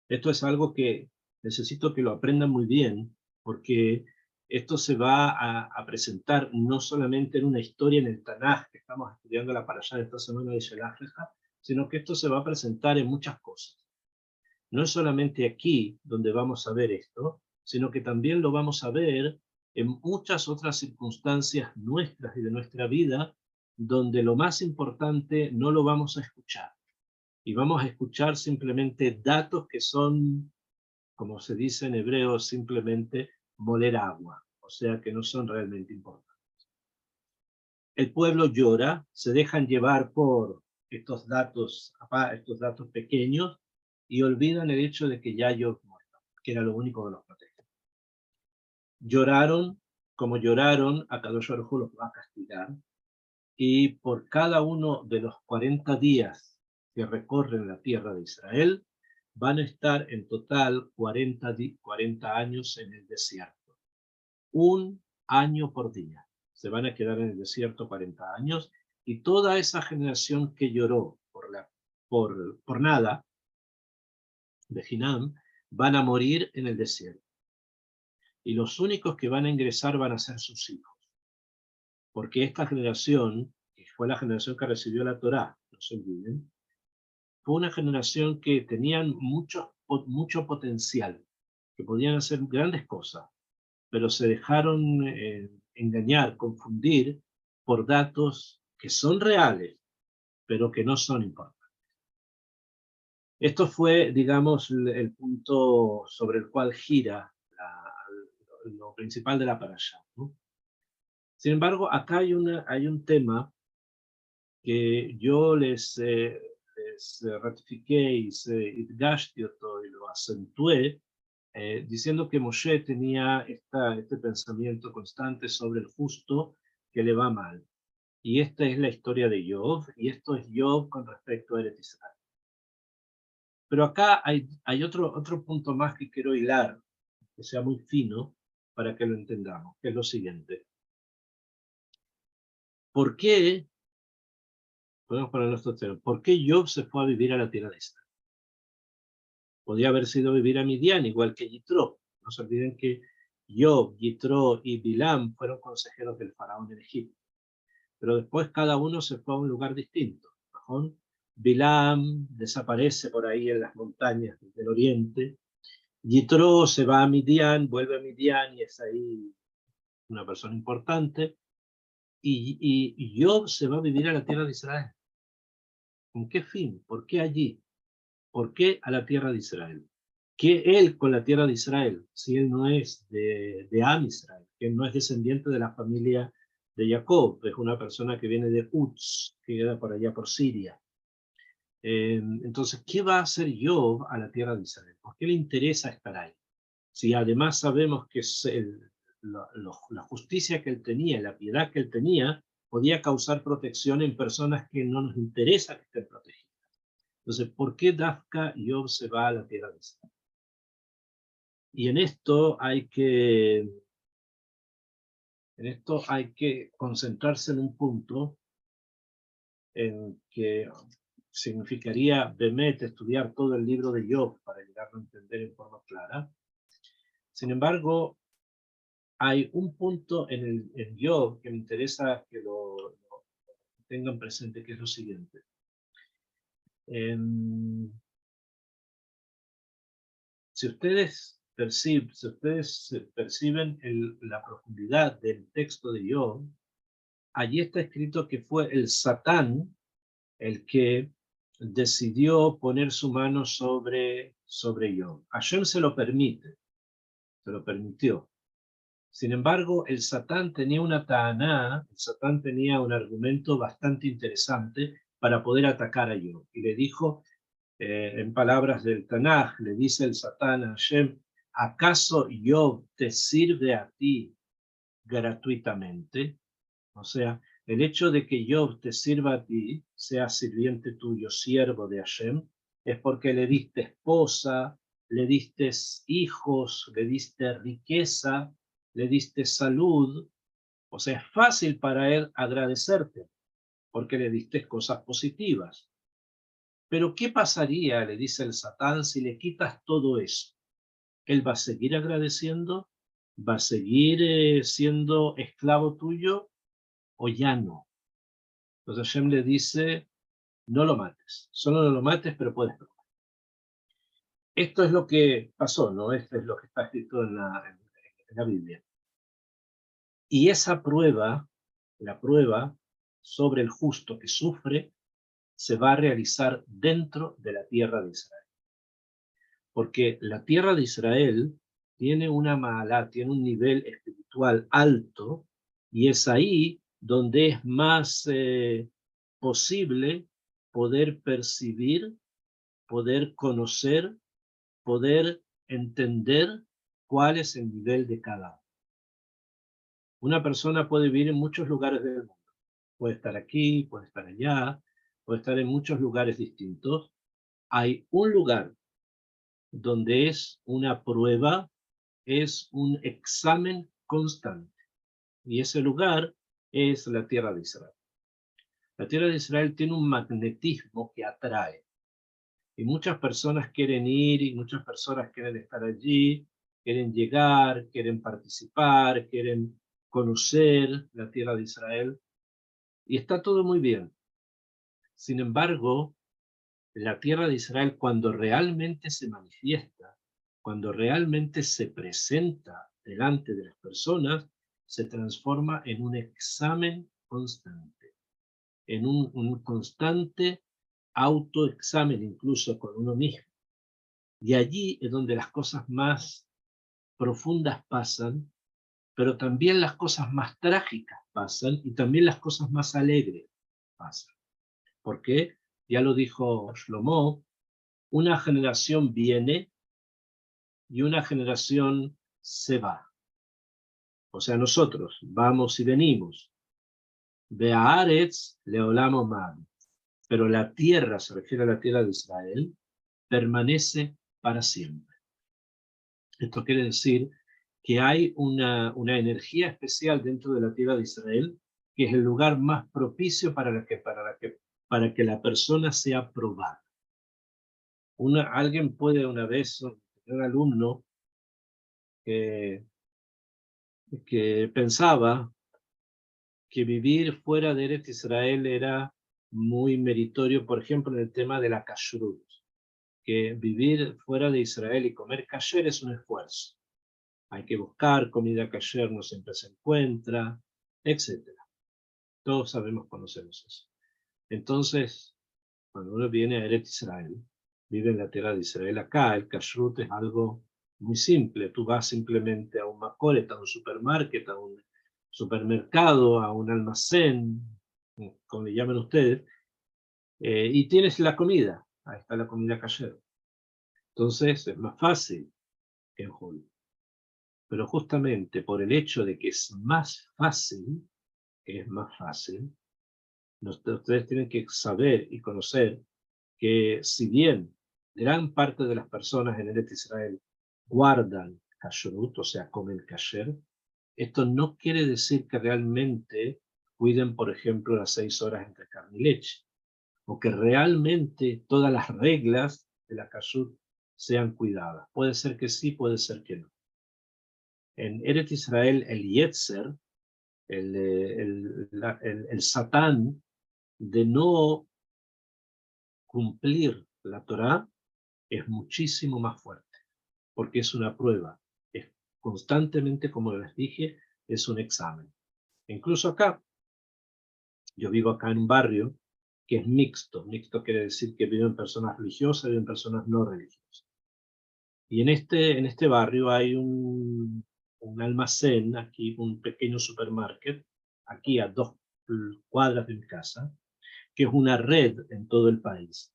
Esto es algo que necesito que lo aprendan muy bien, porque esto se va a presentar no solamente en una historia en el Tanaj, que estamos estudiando la parashá de esta semana de Shelach Lecha, sino que esto se va a presentar en muchas cosas. No es solamente aquí donde vamos a ver esto, sino que también lo vamos a ver en muchas otras circunstancias nuestras y de nuestra vida, donde lo más importante no lo vamos a escuchar. Y vamos a escuchar simplemente datos que son, como se dice en hebreo, simplemente moler agua, o sea que no son realmente importantes. El pueblo llora, se dejan llevar por estos datos pequeños, y olvidan el hecho de que ya yo muerto, que era lo único que los protegía. Lloraron, como lloraron, Akadosh Baruj Hu los va a castigar, y por cada uno de los 40 días que recorren la tierra de Israel, van a estar en total 40 años en el desierto. Un año por día. Se van a quedar en el desierto 40 años, Y toda esa generación que lloró por nada, de Hinam, van a morir en el desierto. Y los únicos que van a ingresar van a ser sus hijos. Porque esta generación, que fue la generación que recibió la Torá, no se olviden, fue una generación que tenían mucho potencial, que podían hacer grandes cosas, pero se dejaron engañar, confundir por datos que son reales, pero que no son importantes. Esto fue, digamos, el punto sobre el cual gira lo principal de la parashá, ¿no? Sin embargo, acá hay un tema que yo les ratifiqué y y lo acentué, diciendo que Moshe tenía este pensamiento constante sobre el justo que le va mal. Y esta es la historia de Job, y esto es Job con respecto a Eretz Israel. Pero acá hay otro punto más que quiero hilar, que sea muy fino, para que lo entendamos, que es lo siguiente. ¿Por qué, podemos poner nuestro tema, por qué Job se fue a vivir a la tierra de Israel? Podía haber sido vivir a Midian, igual que Yitro. No se olviden que Job, Yitro y Bilam fueron consejeros del faraón en Egipto. Pero después cada uno se fue a un lugar distinto. Bilam desaparece por ahí en las montañas del oriente. Yitro se va a Midian, vuelve a Midian y es ahí una persona importante. Y Job se va a vivir a la tierra de Israel. ¿Con qué fin? ¿Por qué allí? ¿Por qué a la tierra de Israel? ¿Qué él con la tierra de Israel? Si él no es de Am Israel, que él no es descendiente de la familia de Jacob, es una persona que viene de Uz, que queda por allá por Siria. Entonces, ¿qué va a hacer Job a la tierra de Israel? ¿Por qué le interesa estar ahí? Si además sabemos que la justicia que él tenía, la piedad que él tenía, podía causar protección en personas que no nos interesa que estén protegidas. Entonces, ¿por qué Dafka Job se va a la tierra de Israel? Y en esto hay que concentrarse en un punto en que significaría Bemet estudiar todo el libro de Job para llegarlo a entender en forma clara. Sin embargo, hay un punto en Job que me interesa que lo tengan presente, que es lo siguiente. Si ustedes perciben la profundidad del texto de Job, allí está escrito que fue el Satán el que decidió poner su mano sobre Job. Hashem se lo permite, se lo permitió. Sin embargo, el Satán tenía una ta'aná, el Satán tenía un argumento bastante interesante para poder atacar a Job. Y le dijo, en palabras del Tanaj, le dice el Satán a Hashem, ¿acaso Job te sirve a ti gratuitamente? O sea, el hecho de que Job te sirva a ti, sea sirviente tuyo, siervo de Hashem, es porque le diste esposa, le diste hijos, le diste riqueza, le diste salud. O sea, es fácil para él agradecerte, porque le diste cosas positivas. Pero ¿qué pasaría, le dice el Satán, si le quitas todo eso? ¿Él va a seguir agradeciendo? ¿Va a seguir siendo esclavo tuyo? ¿O ya no? Entonces Hashem le dice, no lo mates, solo no lo mates, pero puedes probar. Esto es lo que pasó, ¿no? Esto es lo que está escrito en la Biblia. Y esa prueba, la prueba sobre el justo que sufre, se va a realizar dentro de la tierra de Israel. Porque la tierra de Israel tiene una ma'alá, tiene un nivel espiritual alto, y es ahí donde es más posible poder percibir, poder conocer, poder entender cuál es el nivel de cada uno. Una persona puede vivir en muchos lugares del mundo. Puede estar aquí, puede estar allá, puede estar en muchos lugares distintos. Hay un lugar donde es una prueba, es un examen constante. Y ese lugar es la tierra de Israel. La tierra de Israel tiene un magnetismo que atrae. Y muchas personas quieren ir y muchas personas quieren estar allí, quieren llegar, quieren participar, quieren conocer la tierra de Israel. Y está todo muy bien. Sin embargo, la tierra de Israel, cuando realmente se manifiesta, cuando realmente se presenta delante de las personas, se transforma en un examen constante, en un constante autoexamen incluso con uno mismo. Y allí es donde las cosas más profundas pasan, pero también las cosas más trágicas pasan y también las cosas más alegres pasan. ¿Por qué? Ya lo dijo Shlomo, una generación viene y una generación se va. O sea, nosotros vamos y venimos. Be'aretz leolam omad. Pero la tierra, se refiere a la tierra de Israel, permanece para siempre. Esto quiere decir que hay una energía especial dentro de la tierra de Israel, que es el lugar más propicio para que la persona sea probada. Alguien puede una vez, un alumno que pensaba que vivir fuera de Eretz Israel era muy meritorio, por ejemplo, en el tema de la kashrut, que vivir fuera de Israel y comer kasher es un esfuerzo. Hay que buscar comida kasher, no siempre se encuentra, etc. Todos sabemos, conocemos eso. Entonces, cuando uno viene a Eretz Israel, vive en la tierra de Israel, acá el kashrut es algo muy simple. Tú vas simplemente a un macoret, a un supermarket, a un supermercado, a un almacén, como le llaman ustedes, y tienes la comida. Ahí está la comida kasher. Entonces es más fácil que en Hol. Pero justamente por el hecho de que es más fácil, ustedes tienen que saber y conocer que si bien gran parte de las personas en Eretz Israel guardan kashrut, o sea, comen kasher, esto no quiere decir que realmente cuiden, por ejemplo, las 6 horas entre carne y leche, o que realmente todas las reglas de la kashrut sean cuidadas. Puede ser que sí, puede ser que no. En Eretz Israel, el Yetzer, el Satán, de no cumplir la Torá, es muchísimo más fuerte, porque es una prueba. Es constantemente, como les dije, es un examen. Incluso acá, yo vivo acá en un barrio que es mixto. Mixto quiere decir que viven personas religiosas, viven personas no religiosas. Y en este barrio hay un almacén, aquí un pequeño supermarket, aquí a 2 cuadras de mi casa, que es una red en todo el país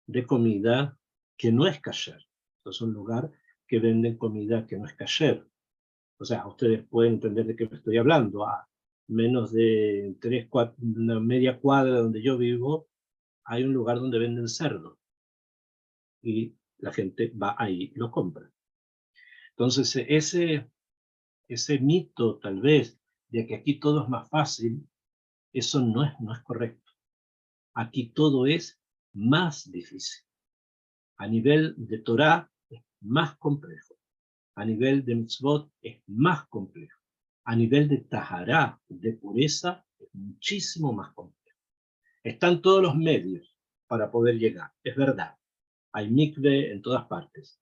de comida que no es kasher. Es un lugar que venden comida que no es kasher. O sea, ustedes pueden entender de qué me estoy hablando. A menos de 3, 4, una media cuadra donde yo vivo, hay un lugar donde venden cerdo. Y la gente va ahí y lo compra. Entonces, ese mito, tal vez, de que aquí todo es más fácil, eso no es correcto. Aquí todo es más difícil. A nivel de Torah es más complejo. A nivel de mitzvot es más complejo. A nivel de tahará, de pureza, es muchísimo más complejo. Están todos los medios para poder llegar, es verdad. Hay mikve en todas partes,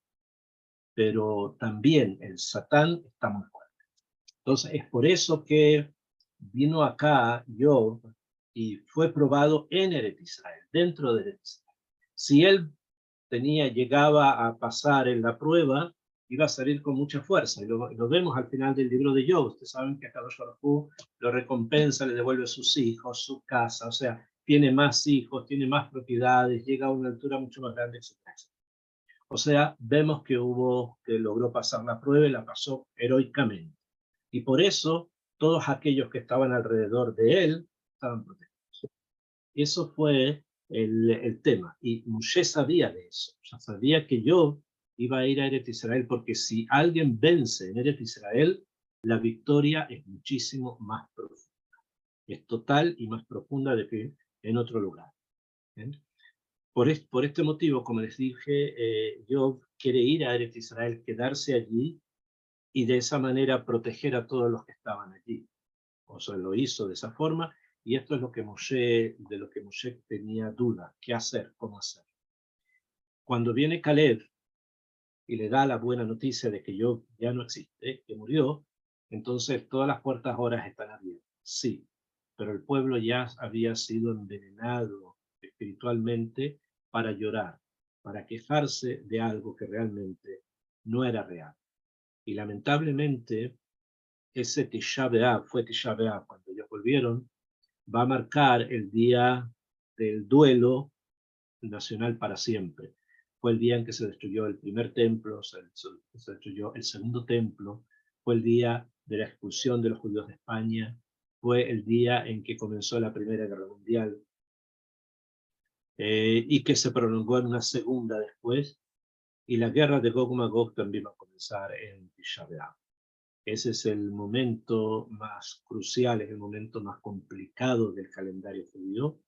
pero también el Satán está muy fuerte. Entonces es por eso que vino acá yo y fue probado en Eretz Israel, dentro de Eretz Israel. Si él llegaba a pasar en la prueba, iba a salir con mucha fuerza. Y lo vemos al final del libro de Job. Ustedes saben que Akadosh Baruj Hu lo recompensa, le devuelve sus hijos, su casa, o sea, tiene más hijos, tiene más propiedades, llega a una altura mucho más grande, etc. O sea, vemos que logró pasar la prueba y la pasó heroicamente. Y por eso todos aquellos que estaban alrededor de él estaban protegidos. Eso fue el tema. Y Moshe sabía de eso. Ya sabía que yo iba a ir a Eretz Israel, porque si alguien vence en Eretz Israel, la victoria es muchísimo más profunda. Es total y más profunda en otro lugar. ¿Bien? Por este motivo, como les dije, Job quiere ir a Eretz Israel, quedarse allí y de esa manera proteger a todos los que estaban allí. O sea, lo hizo de esa forma, y esto es de lo que Moshe tenía duda, qué hacer, cómo hacer. Cuando viene Caleb y le da la buena noticia de que Job ya no existe, que murió, entonces todas las puertas ahora están abiertas. Sí, pero el pueblo ya había sido envenenado espiritualmente para llorar, para quejarse de algo que realmente no era real. Y lamentablemente, ese Tisha B'Av, fue Tisha B'Av, cuando ellos volvieron, va a marcar el día del duelo nacional para siempre. Fue el día en que se destruyó el primer templo, se destruyó el segundo templo, fue el día de la expulsión de los judíos de España, fue el día en que comenzó la Primera Guerra Mundial, y que se prolongó en una segunda después, y la guerra de Gog Magog también va a comenzar en Tisha B'Av. Ese es el momento más crucial, es el momento más complicado del calendario judío,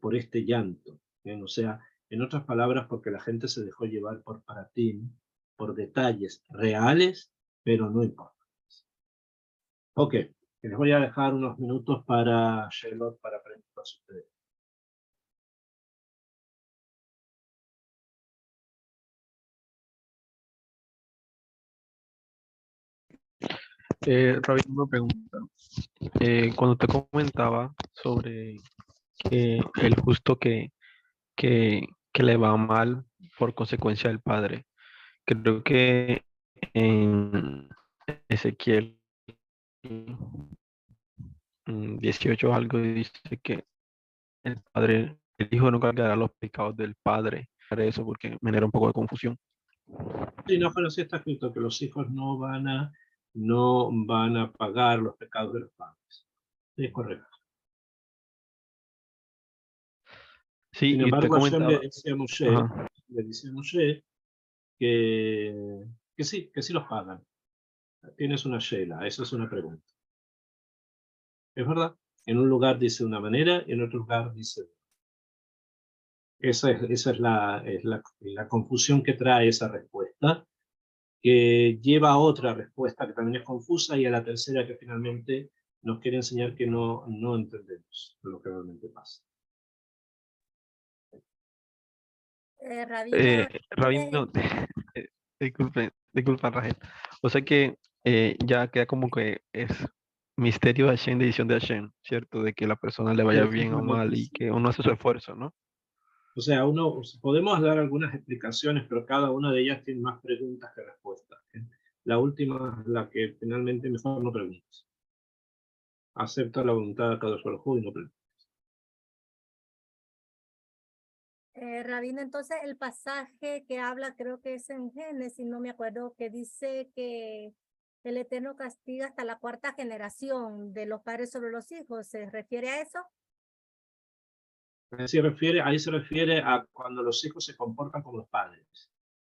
por este llanto. ¿Bien? O sea, en otras palabras, porque la gente se dejó llevar por paratín, por detalles reales, pero no importantes. Ok, les voy a dejar unos minutos para Charlotte, para preguntar a ustedes. Rabbi, una pregunta. Cuando te comentaba sobre que el justo que le va mal por consecuencia del padre, creo que en Ezequiel 18 algo dice que el hijo no cargará los pecados del padre. Para eso, porque me genera un poco de confusión. Sí, no, pero sí está escrito que los hijos no van a pagar los pecados de los padres. Sí, es correcto. Sí, Sin y usted embargo, Hashem comentaba, ajá, le dice a Moshe que sí los pagan. Tienes una shela, esa es una pregunta. Es verdad, en un lugar dice una manera, en otro lugar dice otra. Esa es la confusión que trae esa respuesta, que lleva a otra respuesta que también es confusa, y a la tercera que finalmente nos quiere enseñar que no entendemos lo que realmente pasa. Rabino, Rabino, disculpa, Rajel. O sea que ya queda como que es misterio de Hashem, decisión de Hashem, ¿cierto? De que la persona le vaya Sí, bien o mal simplemente y sí. que uno hace su esfuerzo, ¿no? O sea, podemos dar algunas explicaciones, pero cada una de ellas tiene más preguntas que respuestas. La última es la que finalmente mejor no preguntes. Acepta la voluntad de cada uno y no preguntes. Rabino, entonces el pasaje que habla, creo que es en Génesis, no me acuerdo, que dice que el Eterno castiga hasta la cuarta generación de los padres sobre los hijos. ¿Se refiere a eso? Ahí se refiere a cuando los hijos se comportan como los padres.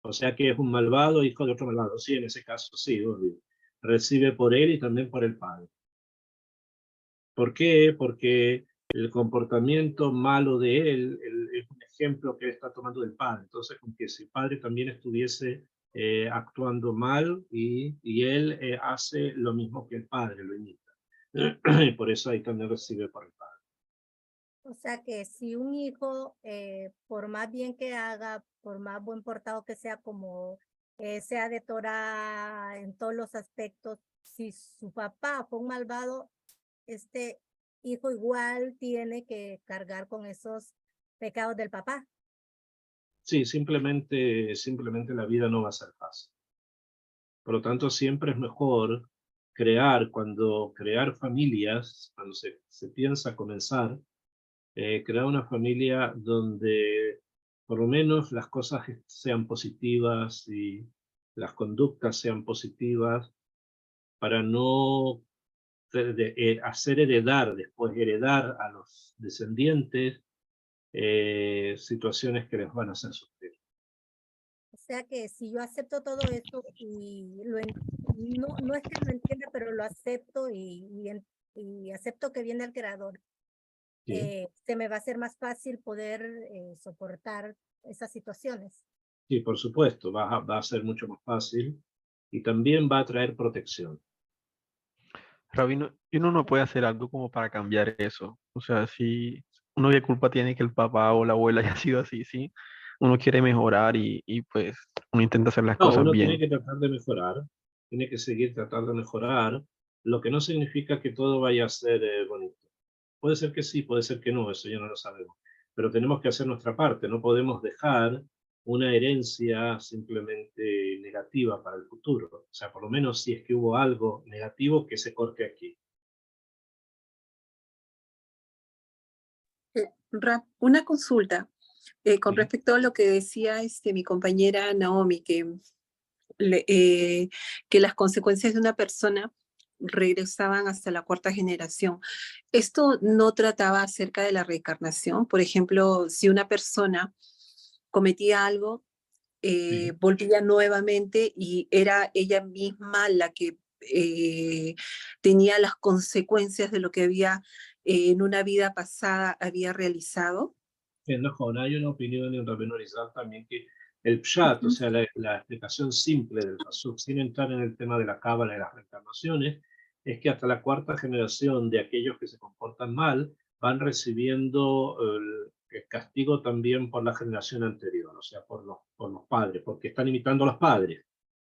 O sea que es un malvado hijo de otro malvado. Sí, en ese caso, sí, obvio. Recibe por él y también por el padre. ¿Por qué? Porque el comportamiento malo de él es un ejemplo que él está tomando del padre. Entonces, como que si el padre también estuviese actuando mal, y él hace lo mismo que el padre, lo imita. Y por eso ahí también recibe por el padre. O sea que si un hijo, por más bien que haga, por más buen portado que sea, como sea de Torah en todos los aspectos, si su papá fue un malvado, este hijo igual tiene que cargar con esos pecados del papá. Sí, simplemente la vida no va a ser fácil. Por lo tanto, siempre es mejor crear familias, cuando se piensa comenzar, crear una familia donde por lo menos las cosas sean positivas y las conductas sean positivas, para no hacer heredar a los descendientes situaciones que les van a hacer sufrir. O sea que si yo acepto todo esto y no es que lo entienda, pero lo acepto y acepto que viene el creador. Sí, se me va a hacer más fácil poder soportar esas situaciones. sí, por supuesto, va a ser mucho más fácil y también va a traer protección. Rabino, y uno no puede hacer algo como para cambiar eso. O sea, si uno qué culpa tiene que el papá o la abuela haya sido así, sí. Uno quiere mejorar y pues uno intenta hacer las No, cosas uno tiene bien. que tratar de mejorar, tiene que seguir tratando de mejorar, lo que no significa que todo vaya a ser bonito. Puede ser que sí, puede ser que no, eso ya no lo sabemos. Pero tenemos que hacer nuestra parte, no podemos dejar una herencia simplemente negativa para el futuro. O sea, por lo menos si es que hubo algo negativo, que se corte aquí. Rap, una consulta con Sí, respecto a lo que decía mi compañera Naomi, que las consecuencias de una persona regresaban hasta la cuarta generación. ¿Esto no trataba acerca de la reencarnación? Por ejemplo, si una persona cometía algo, sí. volvía nuevamente y era ella misma la que tenía las consecuencias de lo que había en una vida pasada había realizado. נכון, hay una opinión en Rabbeinu Rizal también que el pshat, o Ujú. sea, la explicación simple del pasuk, sin entrar en el tema de la cábala y las reencarnaciones, es que hasta la cuarta generación de aquellos que se comportan mal van recibiendo el castigo también por la generación anterior, o sea, por los padres, porque están imitando a los padres.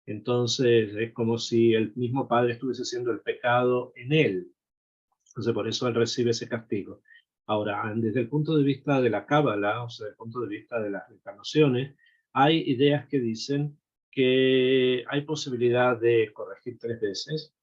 Entonces es como si el mismo padre estuviese haciendo el pecado en él. Entonces, por eso él recibe ese castigo. Ahora, desde el punto de vista de la cábala, o sea, desde el punto de vista de las reencarnaciones, hay ideas que dicen que hay posibilidad de corregir 3 veces.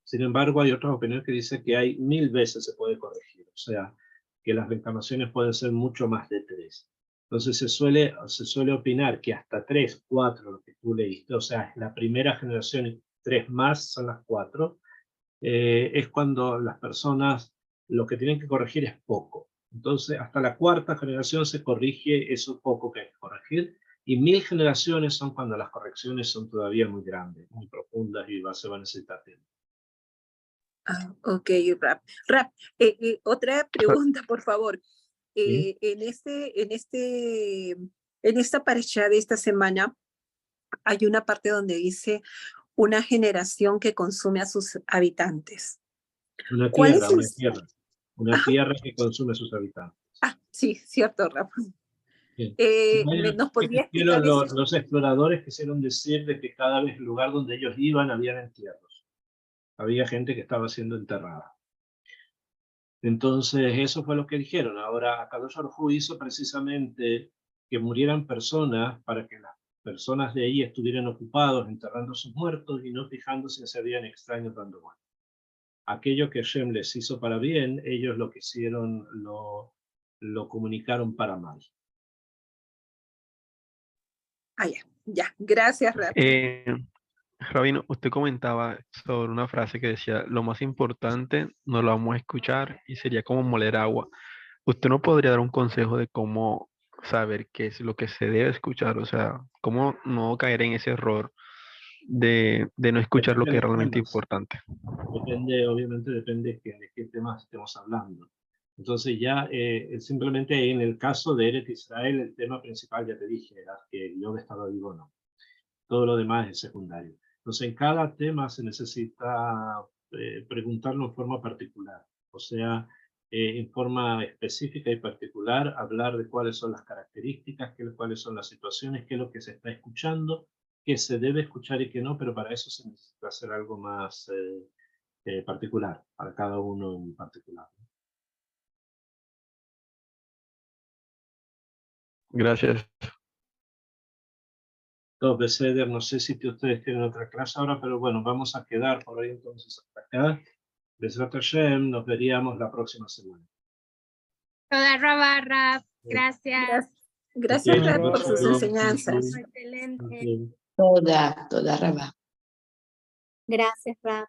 Sin embargo, hay otras opiniones que dicen que hay 1000 veces se puede corregir. O sea, que las reencarnaciones pueden ser mucho más de 3. Entonces, se suele opinar que hasta 3, 4, lo que tú leíste, o sea, la primera generación y 3 más son las 4, es cuando las personas lo que tienen que corregir es poco. Entonces, hasta la cuarta generación se corrige eso poco que hay que corregir, y 1000 generaciones son cuando las correcciones son todavía muy grandes, muy profundas y se va a necesitar tiempo. Ah, ok, Rap. Rap, otra pregunta, por favor. ¿Sí? En esta parasha de esta semana hay una parte donde dice una generación que consume a sus habitantes. ¿Cuál es el... Una Ajá. tierra que consume sus habitantes. Ah, sí, cierto, Rap. Bien. ¿Nos podría explicar eso? Los exploradores quisieron decir de que cada vez el lugar donde ellos iban había entierros. Había gente que estaba siendo enterrada. Entonces, eso fue lo que dijeron. Ahora, Akadosh Baruj Hu hizo precisamente que murieran personas para que las personas de ahí estuvieran ocupados enterrando sus muertos y no fijándose si habían extraños dando vueltas. Aquello que Hashem les hizo para bien, ellos lo que hicieron lo comunicaron para mal. Ah, ya, ya. Gracias, Rap. Rabino, usted comentaba sobre una frase que decía, lo más importante no lo vamos a escuchar y sería como moler agua. ¿Usted no podría dar un consejo de cómo saber qué es lo que se debe escuchar? O sea, cómo no caer en ese error de no escuchar lo Depende de que es los realmente temas. importante. Obviamente depende de qué temas estemos hablando. Entonces ya simplemente en el caso de Eretz Israel, el tema principal ya te dije, era que yo estaba vivo o no. Todo lo demás es secundario. Entonces en cada tema se necesita preguntarlo en forma particular. O sea, en forma específica y particular, hablar de cuáles son las características, cuáles son las situaciones, qué es lo que se está escuchando, qué se debe escuchar y qué no, pero para eso se necesita hacer algo más particular, para cada uno en particular. Gracias. Entonces, Ceder, no sé si ustedes tienen otra clase ahora, pero bueno, vamos a quedar por ahí entonces hasta acá. Besrat Hashem, nos veríamos la próxima semana. Toda Rap, Bien. gracias. Gracias, Ok, Rap, Shabbat por sus Shalom. enseñanzas. Excelente. Ok. Toda Rabá. Gracias, Rap.